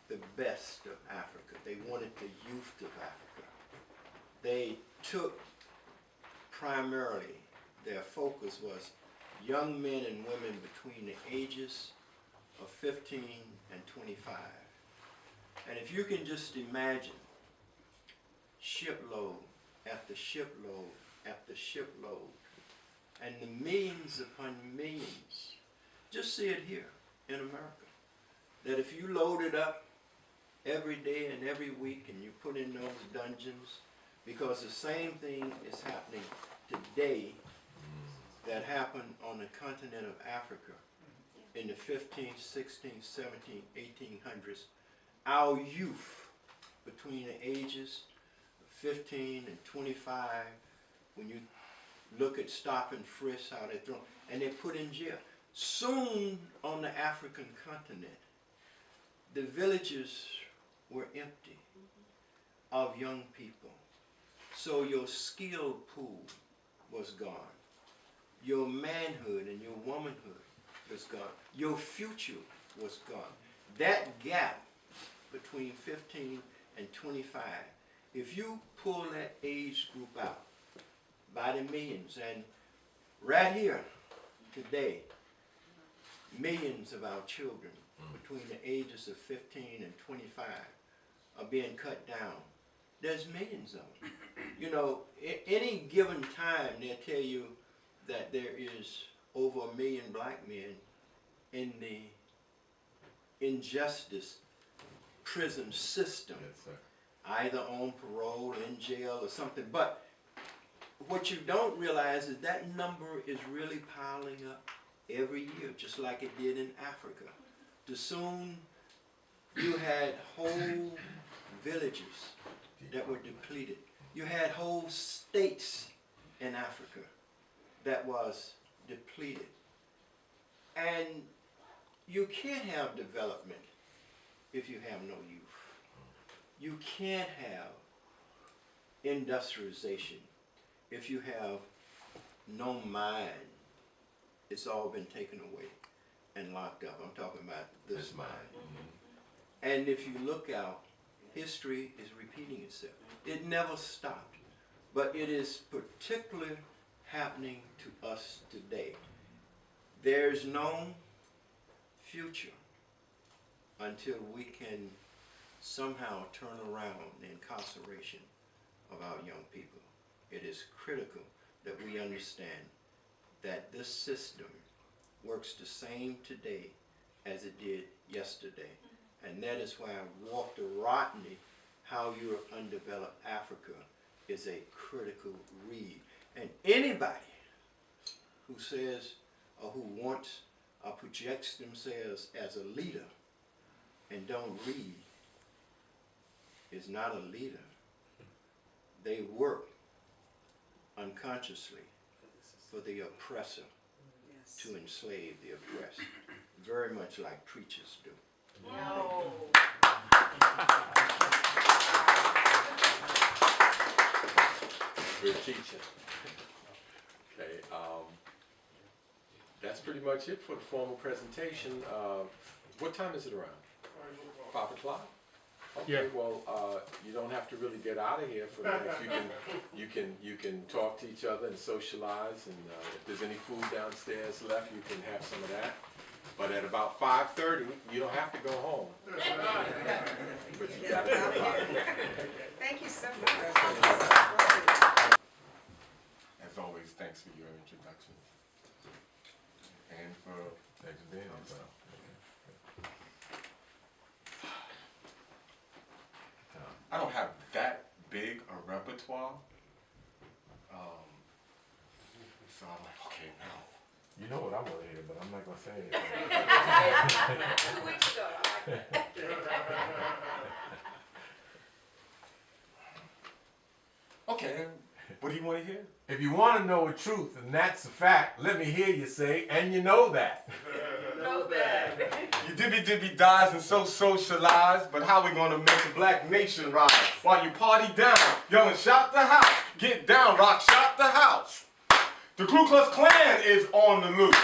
the best of Africa. They wanted the youth of Africa. They took primarily, their focus was young men and women between the ages of 15 and 25. And if you can just imagine shipload after shipload after shipload, and the millions upon millions, just see it here in America, that if you load it up every day and every week and you put in those dungeons, because the same thing is happening today that happened on the continent of Africa in the 15th, 16th, 17th, 1800s. Our youth between the ages of 15 and 25, when you look at stop and frisk, how they're thrown, and they're put in jail. Soon on the African continent, the villages were empty of young people. So your skill pool was gone. Your manhood and your womanhood was gone. Your future was gone. That gap between 15 and 25, if you pull that age group out by the millions, and right here today, millions of our children between the ages of 15 and 25 are being cut down. There's millions of them. You know, any given time, they'll tell you that there is over 1 million black men in the injustice prison system, Yes, sir. either on parole, in jail, or something. But what you don't realize is that number is really piling up every year, just like it did in Africa. Too soon, you had whole villages that were depleted. You had whole states in Africa that was depleted. And you can't have development if you have no youth. You can't have industrialization if you have no mind. It's all been taken away and locked up. I'm talking about this mind. And if you look out, history is repeating itself. It never stopped, but it is particularly happening to us today. There's no future until we can somehow turn around the incarceration of our young people. It is critical that we understand that this system works the same today as it did yesterday. And that is why Walter Rodney, How Europe Undeveloped Africa, is a critical read. And anybody who says or who wants or projects themselves as a leader and don't read is not a leader. They work unconsciously for the oppressor Yes. to enslave the oppressed, very much like preachers do. No. Good teacher. Okay, that's pretty much it for the formal presentation. What time is it around? 5 o'clock? Okay, Yeah. well, you don't have to really get out of here for that. You can talk to each other and socialize, and if there's any food downstairs left, you can have some of that. But at about 5:30, you don't have to go home. But you gotta Get out get out. of here. Thank you so much. As always, thanks for your introduction. And for thanks for being here. I don't have that big a repertoire. So I'm like, okay, now. You know what I want to hear, but I'm not going to say it. 2 weeks ago, I like that. Okay, what do you want to hear? If you want to know the truth, and that's a fact, let me hear you say, and you know that. Know that. You dibby dies and so socialized, but how we gonna make the black nation rise? While you party down, yelling shout the house, get down, rock, shout the house. The Ku Klux Klan is on the loose,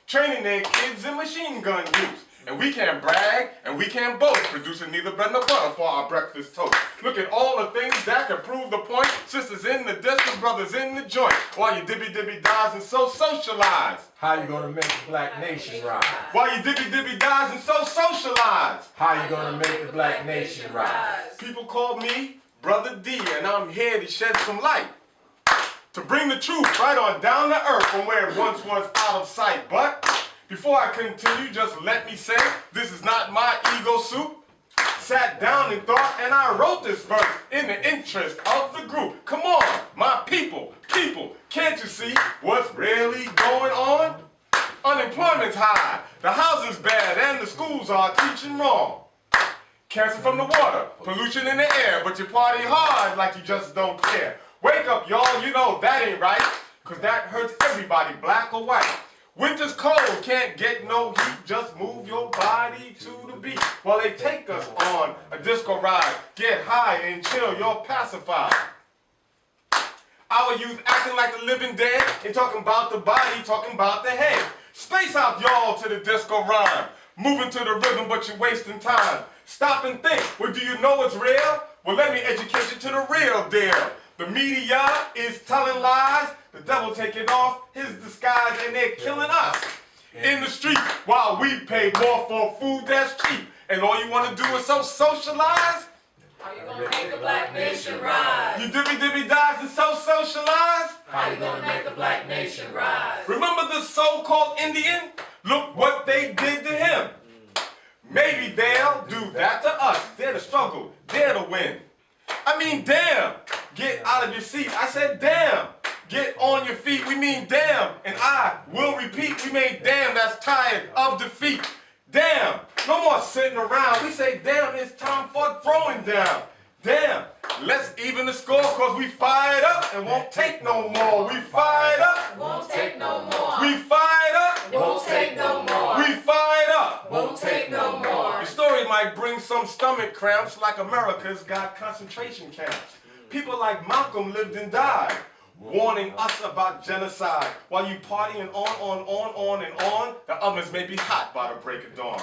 training their kids in machine gun use. And we can't brag, and we can't boast, producing neither bread nor butter for our breakfast toast. Look at all the things that can prove the point. Sisters in the district, brothers in the joint. While you dibby dies and so socialize. How you gonna make the black nation rise? While you dibby dies and so socialize. How you gonna make the black nation rise? People call me Brother D, and I'm here to shed some light. To bring the truth right on down to earth from where it once was out of sight. But before I continue, just let me say, this is not my ego soup. Sat down and thought, and I wrote this verse in the interest of the group. Come on, my people, can't you see what's really going on? Unemployment's high, the housing's bad, and the schools are teaching wrong. Cancer from the water, pollution in the air, but you party hard like you just don't care. Wake up, y'all, you know that ain't right, cause that hurts everybody, black or white. Winter's cold, can't get no heat, just move your body to the beat while they take us on a disco ride. Get high and chill, you're pacified. Our youth acting like the living dead, ain't talking about the body, talking about the head. Space out, y'all, to the disco rhyme. Moving to the rhythm, but you're wasting time. Stop and think, well, do you know what's real? Well, let me educate you to the real deal. The media is telling lies, the devil taking off his disguise, and they're killing us in the street while we pay more for food that's cheap. And all you want to do is so socialize? How you gonna make the black nation rise? You dibby dies and so socialize? How you gonna make the black nation rise? Remember the so-called Indian? Look what they did to him. Maybe they'll do that to us. They're the struggle, they're the win. I mean, damn, get out of your seat. I said, damn, get on your feet. We mean damn, and I will repeat. We mean damn, that's tired of defeat. Damn, no more sitting around. We say, damn, it's time for throwing down. Damn, let's even the score, cause we fired up and won't take no more. We fired up, Won't take no more. we fired up, Won't take no more. we fired up. Won't take no more. The story might bring some stomach cramps like America's got concentration camps. People like Malcolm lived and died, warning us about genocide. While you partying on and on, the ovens may be hot by the break of dawn.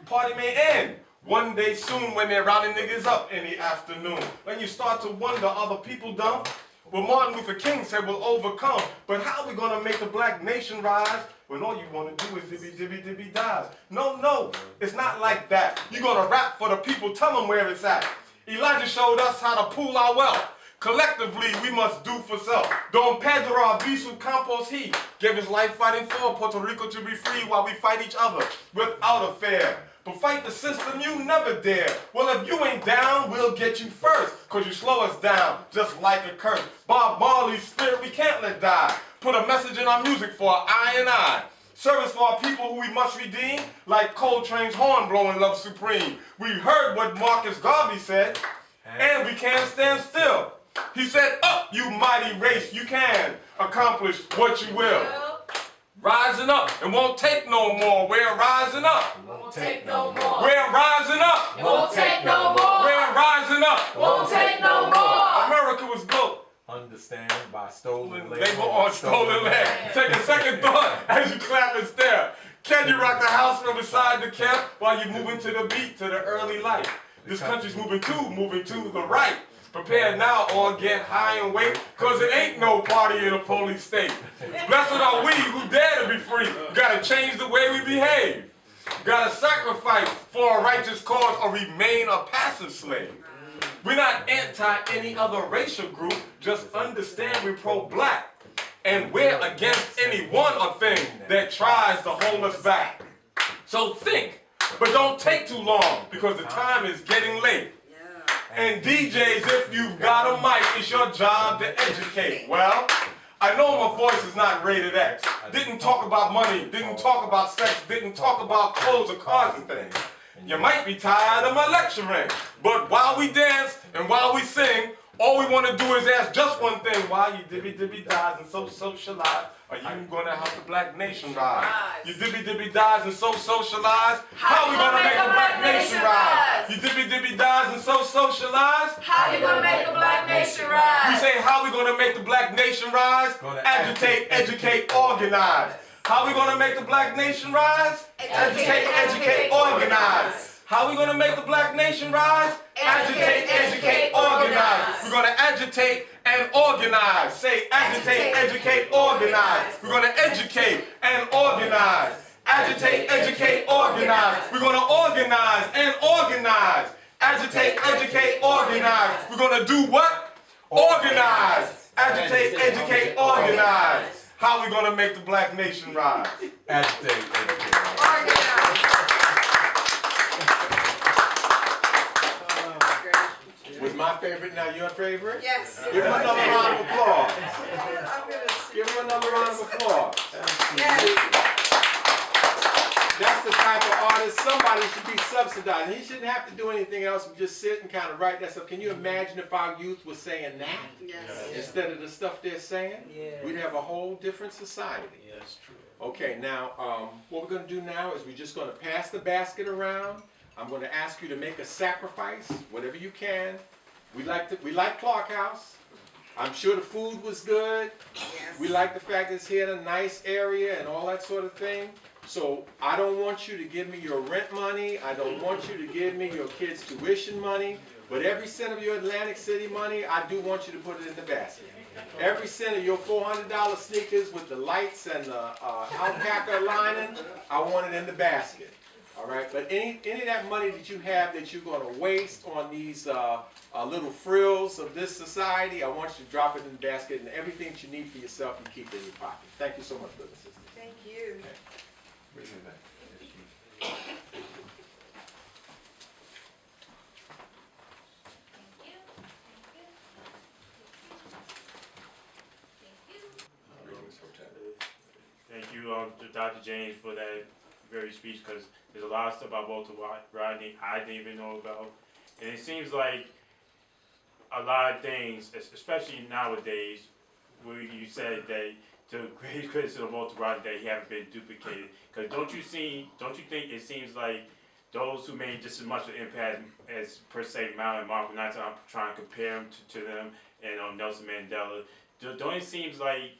Party may end one day soon when they're rounding niggas up in the afternoon. When you start to wonder, are the people dumb? Well, Martin Luther King said we'll overcome. But how are we gonna make the black nation rise when all you wanna do is dibby dies? No, it's not like that. You're gonna rap for the people, tell them where it's at. Elijah showed us how to pool our wealth. Collectively, we must do for self. Don Pedro Albizu Campos, he gave his life fighting for Puerto Rico to be free while we fight each other without a fear. But fight the system you never dare. Well, if you ain't down, we'll get you first, cause you slow us down just like a curse. Bob Marley's spirit we can't let die. Put a message in our music for I and I. Service for our people who we must redeem, like Coltrane's horn blowing love supreme. We heard what Marcus Garvey said, and we can't stand still. He said, up, you mighty race, you can accomplish what you will. Rising up and won't take no more. We're rising up. Won't take no more. We're rising up. Won't take no more. We're rising up. Won't take no more. America was built. Understand by stolen Labor on stolen land. Take a second thought as you clap and stare. Can you rock the house from beside the camp while you moving to the beat, to the early light? This country's moving to the right. Prepare now or get high and wait, cause it ain't no party in a police state. Blessed are we who dare to be free. Gotta change the way we behave. Gotta sacrifice for a righteous cause or remain a passive slave. We're not anti any other racial group, just understand we're pro-black. And we're against anyone or thing that tries to hold us back. So think, but don't take too long, because the time is getting late. And DJs, if you've got a mic, it's your job to educate. Well, I know my voice is not rated X. Didn't talk about money, didn't talk about sex, didn't talk about clothes or cars and things. You might be tired of my lecturing, but while we dance and while we sing, all we want to do is ask just one thing. While you dibby dies and so socialize, are you gonna help the black nation rise? You dibby dies and so socialize, how we gonna make the black nation rise? You dibby dies and so socialize, How you gonna make the black nation rise? we say how we gonna make the black nation rise? Agitate, educate, organize. How we gonna make the black nation rise? Agitate, educate, organize. How we gonna make the black nation rise? Agitate, educate, organize. We're gonna agitate and organize. Say agitate, educate, organize. We're gonna educate and organize. Agitate, educate, organize. We're gonna organize and organize. Agitate, educate, organize. We're gonna do what? Organize. Agitate, educate, organize. How we gonna make the black nation rise? Agitate, educate. Organize. Was my favorite now your favorite? Yes. Give him another round of applause. I'm gonna Give him another round of applause. Yes. That's the type of artist somebody should be subsidizing. He shouldn't have to do anything else but just sit and kind of write that stuff. Can you imagine if our youth was saying that Yes. instead of the stuff they're saying? We'd have a whole different society. Yeah, that's true. Okay, now what we're going to do now is we're just going to pass the basket around. I'm going to ask you to make a sacrifice, whatever you can. We like Clarke House. I'm sure the food was good. Yes. We like the fact that it's here in a nice area and all that sort of thing. So I don't want you to give me your rent money. I don't want you to give me your kids' tuition money. But every cent of your Atlantic City money, I do want you to put it in the basket. Every cent of your $400 sneakers with the lights and the alpaca lining, I want it in the basket. All right, but any of that money that you have that you're going to waste on these little frills of this society, I want you to drop it in the basket, and everything that you need for yourself, you keep it in your pocket. Thank you so much, brother and sister. Thank you. Bring it back. Thank you, Dr. James, for that very speech, because there's a lot of stuff about Walter Rodney I didn't even know about. And it seems like a lot of things, especially nowadays, where you said that the great criticism of Walter Rodney that he haven't been duplicated. Because don't you think it seems like those who made just as much of an impact as per se Malcolm and Martin, not trying to compare them to them and Nelson Mandela, don't it seems like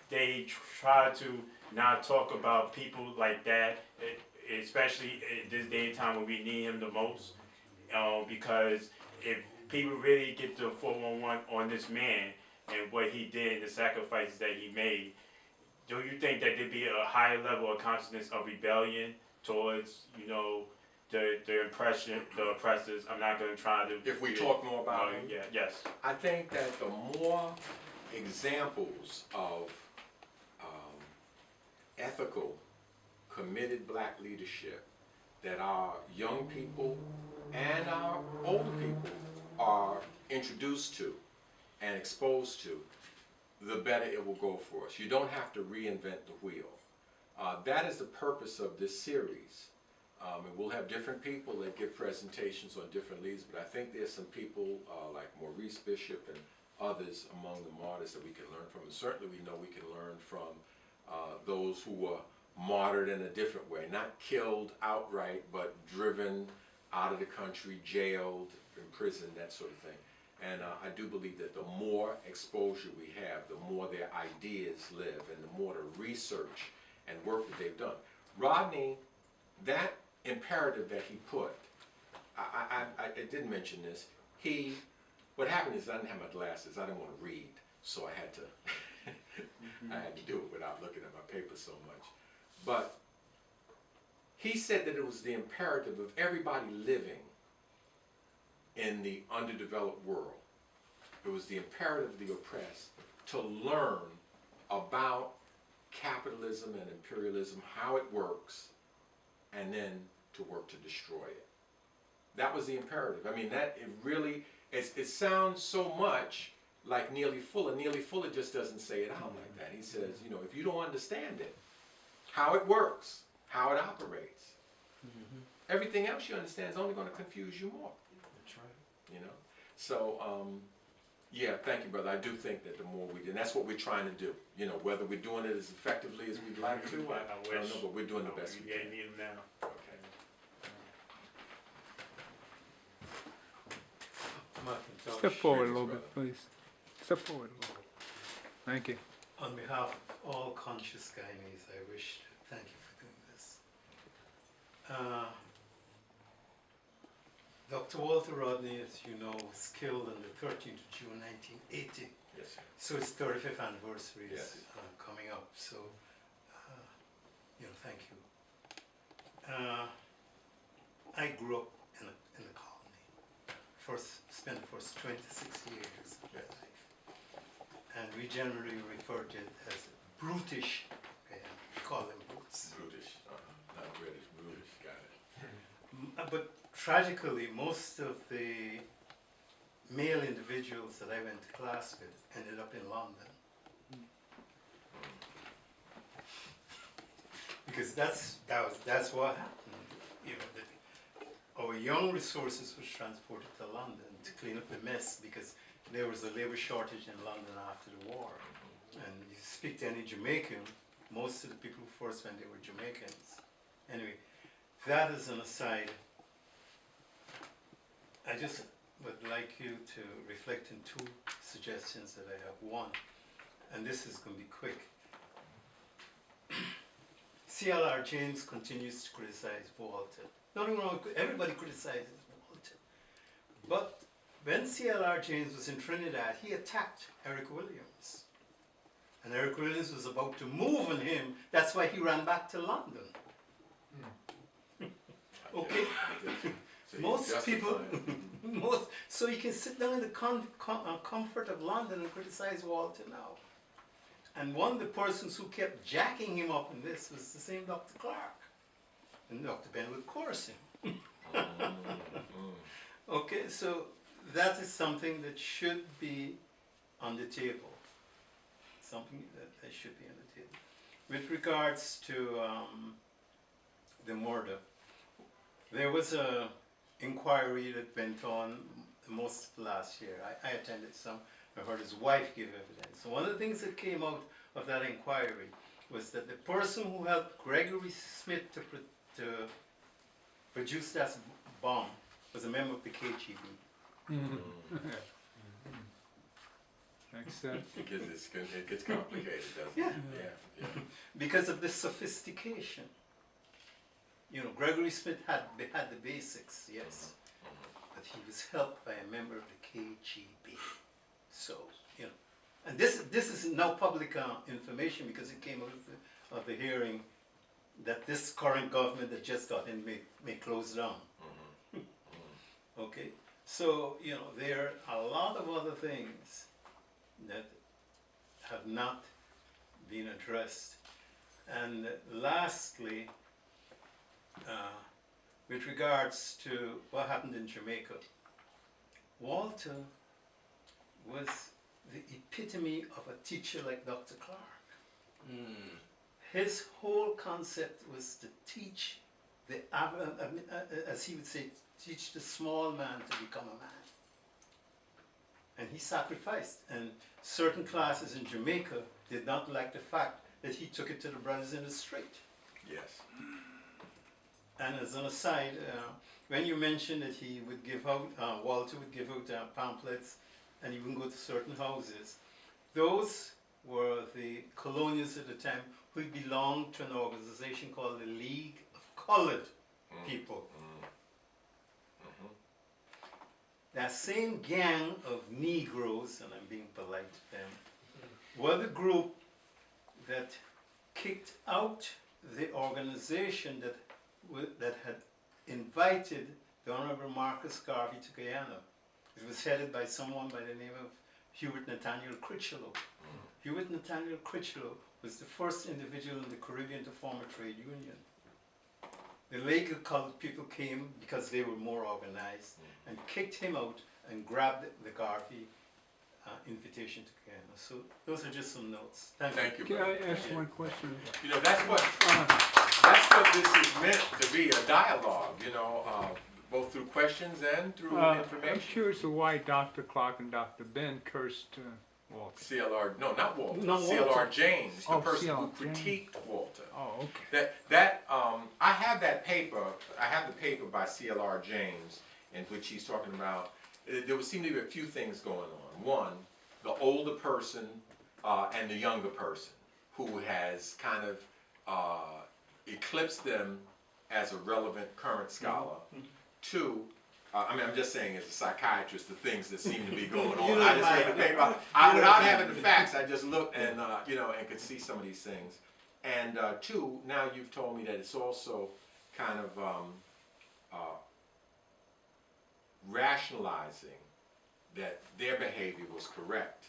they try to not talk about people like that, especially at this day and time when we need him the most? Because if people really get the 411 on this man and what he did and the sacrifices that he made, do you think that there'd be a higher level of consciousness of rebellion towards, the oppressors? I'm not going to try to... If we talk more about him? Yeah, yes. I think that the more examples of ethical, committed black leadership that our young people and our older people are introduced to and exposed to, the better it will go for us. You don't have to reinvent the wheel. That is the purpose of this series. And we'll have different people that give presentations on different leaders, but I think there's some people like Maurice Bishop and others among the martyrs that we can learn from. And certainly we know we can learn from those who were martyred in a different way, not killed outright, but driven out of the country, jailed, imprisoned, that sort of thing. And I do believe that the more exposure we have, the more their ideas live, and the more the research and work that they've done. Rodney, that imperative that he put, I didn't mention this. What happened is I didn't have my glasses. I didn't want to read, so I had to I had to do it without looking at my paper so much. But he said that it was the imperative of everybody living in the underdeveloped world. It was the imperative of the oppressed to learn about capitalism and imperialism, how it works, and then to work to destroy it. That was the imperative. I mean, it sounds so much like Neely Fuller. Neely Fuller just doesn't say it out like that. He says, if you don't understand it, how it works, how it operates, everything else you understand is only going to confuse you more. That's right. So, yeah, thank you, brother. I do think that the more we do, and that's what we're trying to do. Whether we're doing it as effectively as we'd like to, I don't know, but we're doing the best we Yeah, can. you need them now. Okay. McIntosh. Step forward a Greetings, little brother. bit, please. Step forward a little bit. Thank you. On behalf of all conscious Guyanese, I wish to thank you for doing this. Dr. Walter Rodney, as you know, was killed on the 13th of June 1980. Yes, sir. So his 35th anniversary is Yes. coming up. So, thank you. I grew up in the colony. Spent the first 26 years of my Yes. life. And we generally refer to it as brutish. Okay, we call them brutes. Brutish, not British, brutish, got it. But tragically, most of the male individuals that I went to class with ended up in London. Because that's what happened. Our young resources was transported to London to clean up the mess because there was a labor shortage in London after the war. And you speak to any Jamaican, most of the people who first went there were Jamaicans. Anyway, that is an aside. I just would like you to reflect on two suggestions that I have. One, and this is going to be quick. C.L.R. James continues to criticize Walter. Nothing wrong with everybody criticizes Walter. But when C.L.R. James was in Trinidad, he attacked Eric Williams. And Eric Williams was about to move on him. That's why he ran back to London. Okay? So Most people, justified. so you can sit down in the comfort of London and criticize Walter now. And one of the persons who kept jacking him up in this was the same Dr. Clarke. And Dr. Ben would course him. Okay, so that is something that should be on the table. Something that should be on the table. With regards to the murder, there was a inquiry that went on most of last year. I attended some. I heard his wife give evidence. So one of the things that came out of that inquiry was that the person who helped Gregory Smith to produce that bomb was a member of the KGB. Makes sense. It gets complicated, doesn't Yeah. it? Yeah. Because of the sophistication. Gregory Smith had the basics, yes, but he was helped by a member of the KGB. So, and this is now public information because it came out of the hearing that this current government that just got in may close down. Okay, so there are a lot of other things that have not been addressed. And lastly, with regards to what happened in Jamaica, Walter was the epitome of a teacher like Dr. Clarke. His whole concept was to teach as he would say, teach the small man to become a man. and he sacrificed. And certain classes in Jamaica did not like the fact that he took it to the brothers in the street. Yes. And as an aside, when you mentioned that he would give out, Walter would give out pamphlets, and he would go to certain houses, those were the colonials at the time who belonged to an organization called the League of Colored People. That same gang of Negroes, and I'm being polite to them, were the group that kicked out the organization that had invited the Honorable Marcus Garvey to Guyana. It was headed by someone by the name of Hubert Nathaniel Critchlow. Hubert Nathaniel Critchlow was the first individual in the Caribbean to form a trade union. The League of Colored People came because they were more organized and kicked him out and grabbed the Garvey invitation to Guyana. So those are just some notes. Thank you, Can brother. I ask one question? You know, that's what this is meant to be, a dialogue, you know, both through questions and through I'm information. curious of why Dr. Clarke and Dr. Ben cursed Walter. CLR, no, not Walter. No, CLR Walter. James, the Oh, person who CLR James. critiqued Walter. Oh, okay. I have that paper. I have the paper by CLR James in which he's talking about. There would seem to be a few things going on. One, the older person and the younger person who has kind of eclipsed them as a relevant current scholar. Two, I mean, I'm just saying as a psychiatrist, the things that seem to be going on. I just read the paper. Without having the facts, I just looked and, you know, and could see some of these things. And two, now you've told me that it's also kind of rationalizing that their behavior was correct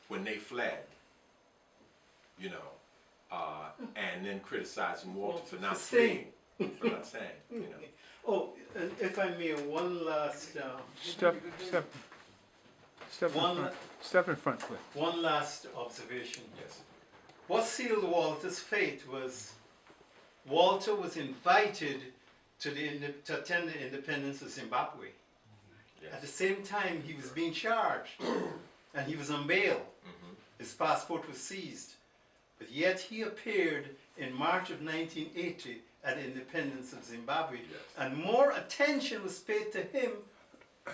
when they fled, you know, and then criticizing Walter for not fleeing, for not saying, you know. Oh, and if I may, one last, Step in One- front. Step in front, please. one last observation. Yes. What sealed Walter's fate was Walter was invited to attend the independence of Zimbabwe. At the Yes. same time, he was being charged, and he was on bail. His passport was seized, but yet he appeared in March of 1980 at the independence of Zimbabwe, Yes. and more attention was paid to him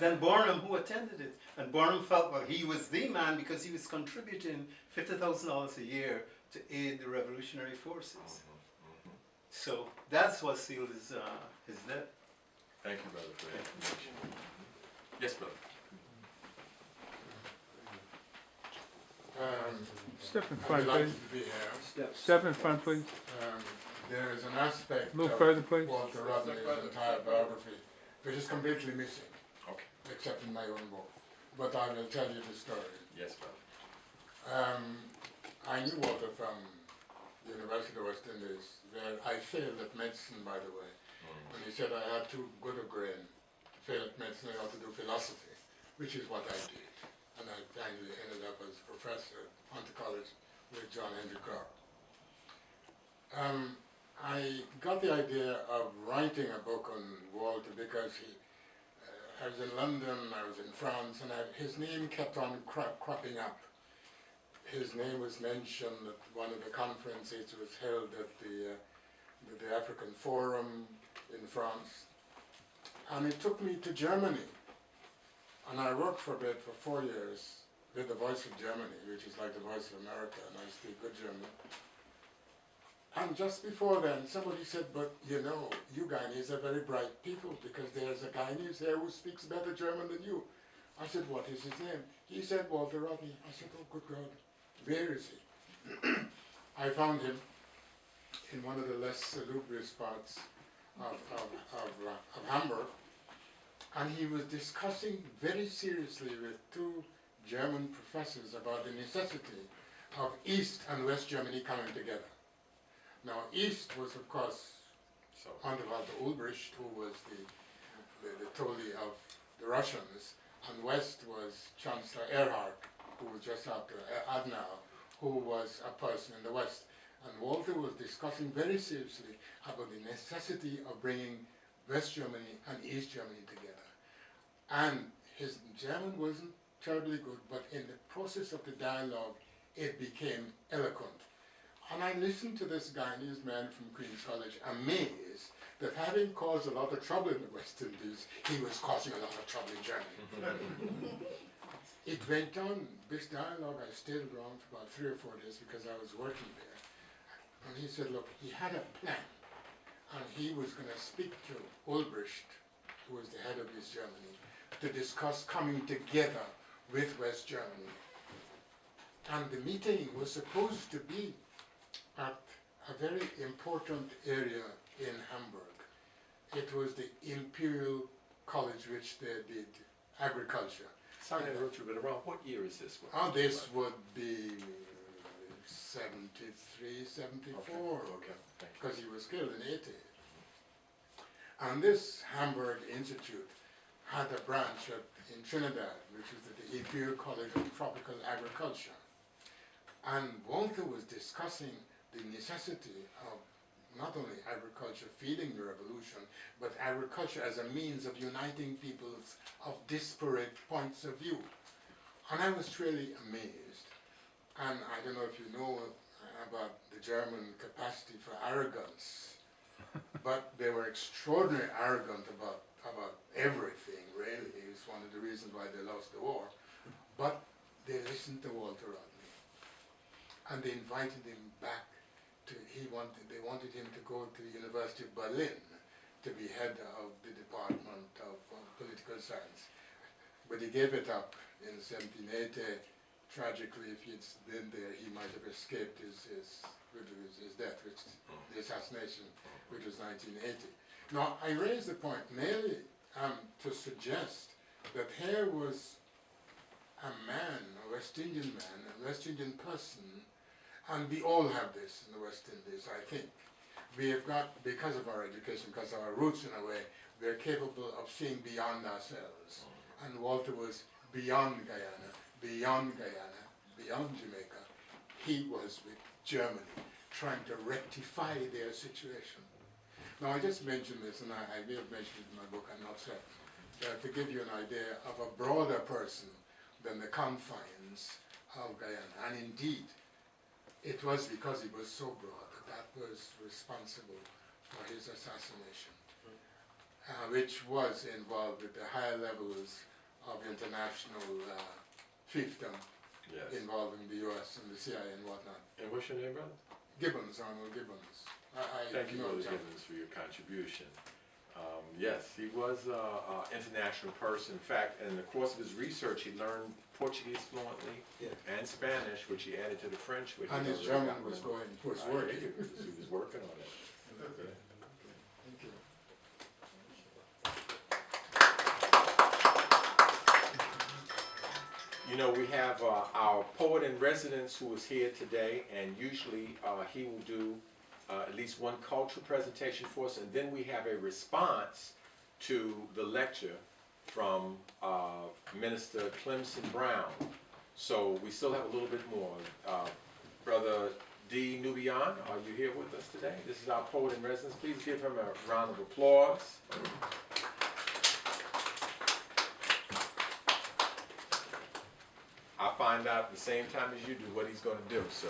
than Barnum, who attended it. And Barnum felt, well, he was the man because he was contributing $50,000 a year to aid the revolutionary forces. So that's what sealed his death. Thank you, brother, for that information. Yes, brother. Step in I'm front, delighted please. to be here. Step in front, please. There is an aspect A little of further, please. Walter Rodney's entire biography which is completely missing, Okay. except in my own book. But I will tell you the story. Yes, brother. I knew Walter from the University of West Indies, where I failed at medicine, by the way. When he said I had too good a grain to fail at medicine, I ought to do philosophy, which is what I did. And I finally ended up as a professor at Hunter College with John Henry Clarke. I got the idea of writing a book on Walter because I was in London, I was in France, and his name kept on cropping up. His name was mentioned at one of the conferences that was held at the African Forum in France. And it took me to Germany. And I worked for a bit for 4 years with the Voice of Germany, which is like the Voice of America, and I speak good German. And just before then, somebody said, but you know, you Guyanese are very bright people because there's a Guyanese here who speaks better German than you. I said, what is his name? He said, Walter Rodney. I said, oh, good God, where is he? I found him in one of the less salubrious parts of Hamburg, and he was discussing very seriously with two German professors about the necessity of East and West Germany coming together. Now, East was, of course, So, under Walter Ulbricht, who was the Tory of the Russians, and West was Chancellor Erhard, who was just after Adenauer, who was a person in the West. And Walter was discussing very seriously about the necessity of bringing West Germany and East Germany together. And his German wasn't terribly good, but in the process of the dialogue, it became eloquent. And I listened to this Guyanese man from Queen's College, amazed that having caused a lot of trouble in the West Indies, he was causing a lot of trouble in Germany. It went on, this dialogue, I stayed around for about 3 or 4 days because I was working there. And he said, look, he had a plan, and he was going to speak to Ulbricht, who was the head of East Germany, to discuss coming together with West Germany. And the meeting was supposed to be at a very important area in Hamburg. It was the Imperial College, which they did agriculture. Sorry to interrupt you, but around what year is this? This would be 73, 74. Okay. Because he was killed in 80. And this Hamburg Institute had a branch in Trinidad, which is the Imperial College of Tropical Agriculture. And Walter was discussing the necessity of not only agriculture feeding the revolution, but agriculture as a means of uniting peoples of disparate points of view. And I was truly amazed. And I don't know if you know about the German capacity for arrogance, but they were extraordinarily arrogant about everything, really. It's one of the reasons why they lost the war. But they listened to Walter Rodney, and they invited him back to, they wanted him to go to the University of Berlin to be head of the Department of Political Science. But he gave it up in 1780. Tragically, if he'd been there, he might have escaped his death, the assassination, which was 1980. Now, I raise the point merely to suggest that here was a man, a West Indian man, a West Indian person, and we all have this in the West Indies, I think. We have got, because of our education, because of our roots in a way, we're capable of seeing beyond ourselves. And Walter was beyond Guyana, beyond Jamaica. He was with Germany, trying to rectify their situation. Now, I just mentioned this, and I may have mentioned it in my book, I'm not certain, to give you an idea of a broader person than the confines of Guyana. And indeed, it was because he was so broad that was responsible for his assassination, which was involved with the higher levels of international fiefdom involving the U.S. and the CIA and whatnot. And what's your name, brother? Gibbons, Arnold Gibbons. Thank you, Brother Gibbons, for your contribution. Yes, he was an international person. In fact, in the course of his research, he learned Portuguese fluently and Spanish, which he added to the French. Which And his German was working. He was working on it. Yeah. Thank you. You know, we have our poet in residence who is here today, and usually he will do at least one cultural presentation for us, and then we have a response to the lecture from Minister Clemson Brown. So we still have a little bit more. Brother D. Nubian, are you here with us today? This is our poet in residence. Please give him a round of applause. I find out at the same time as you do what he's going to do, so.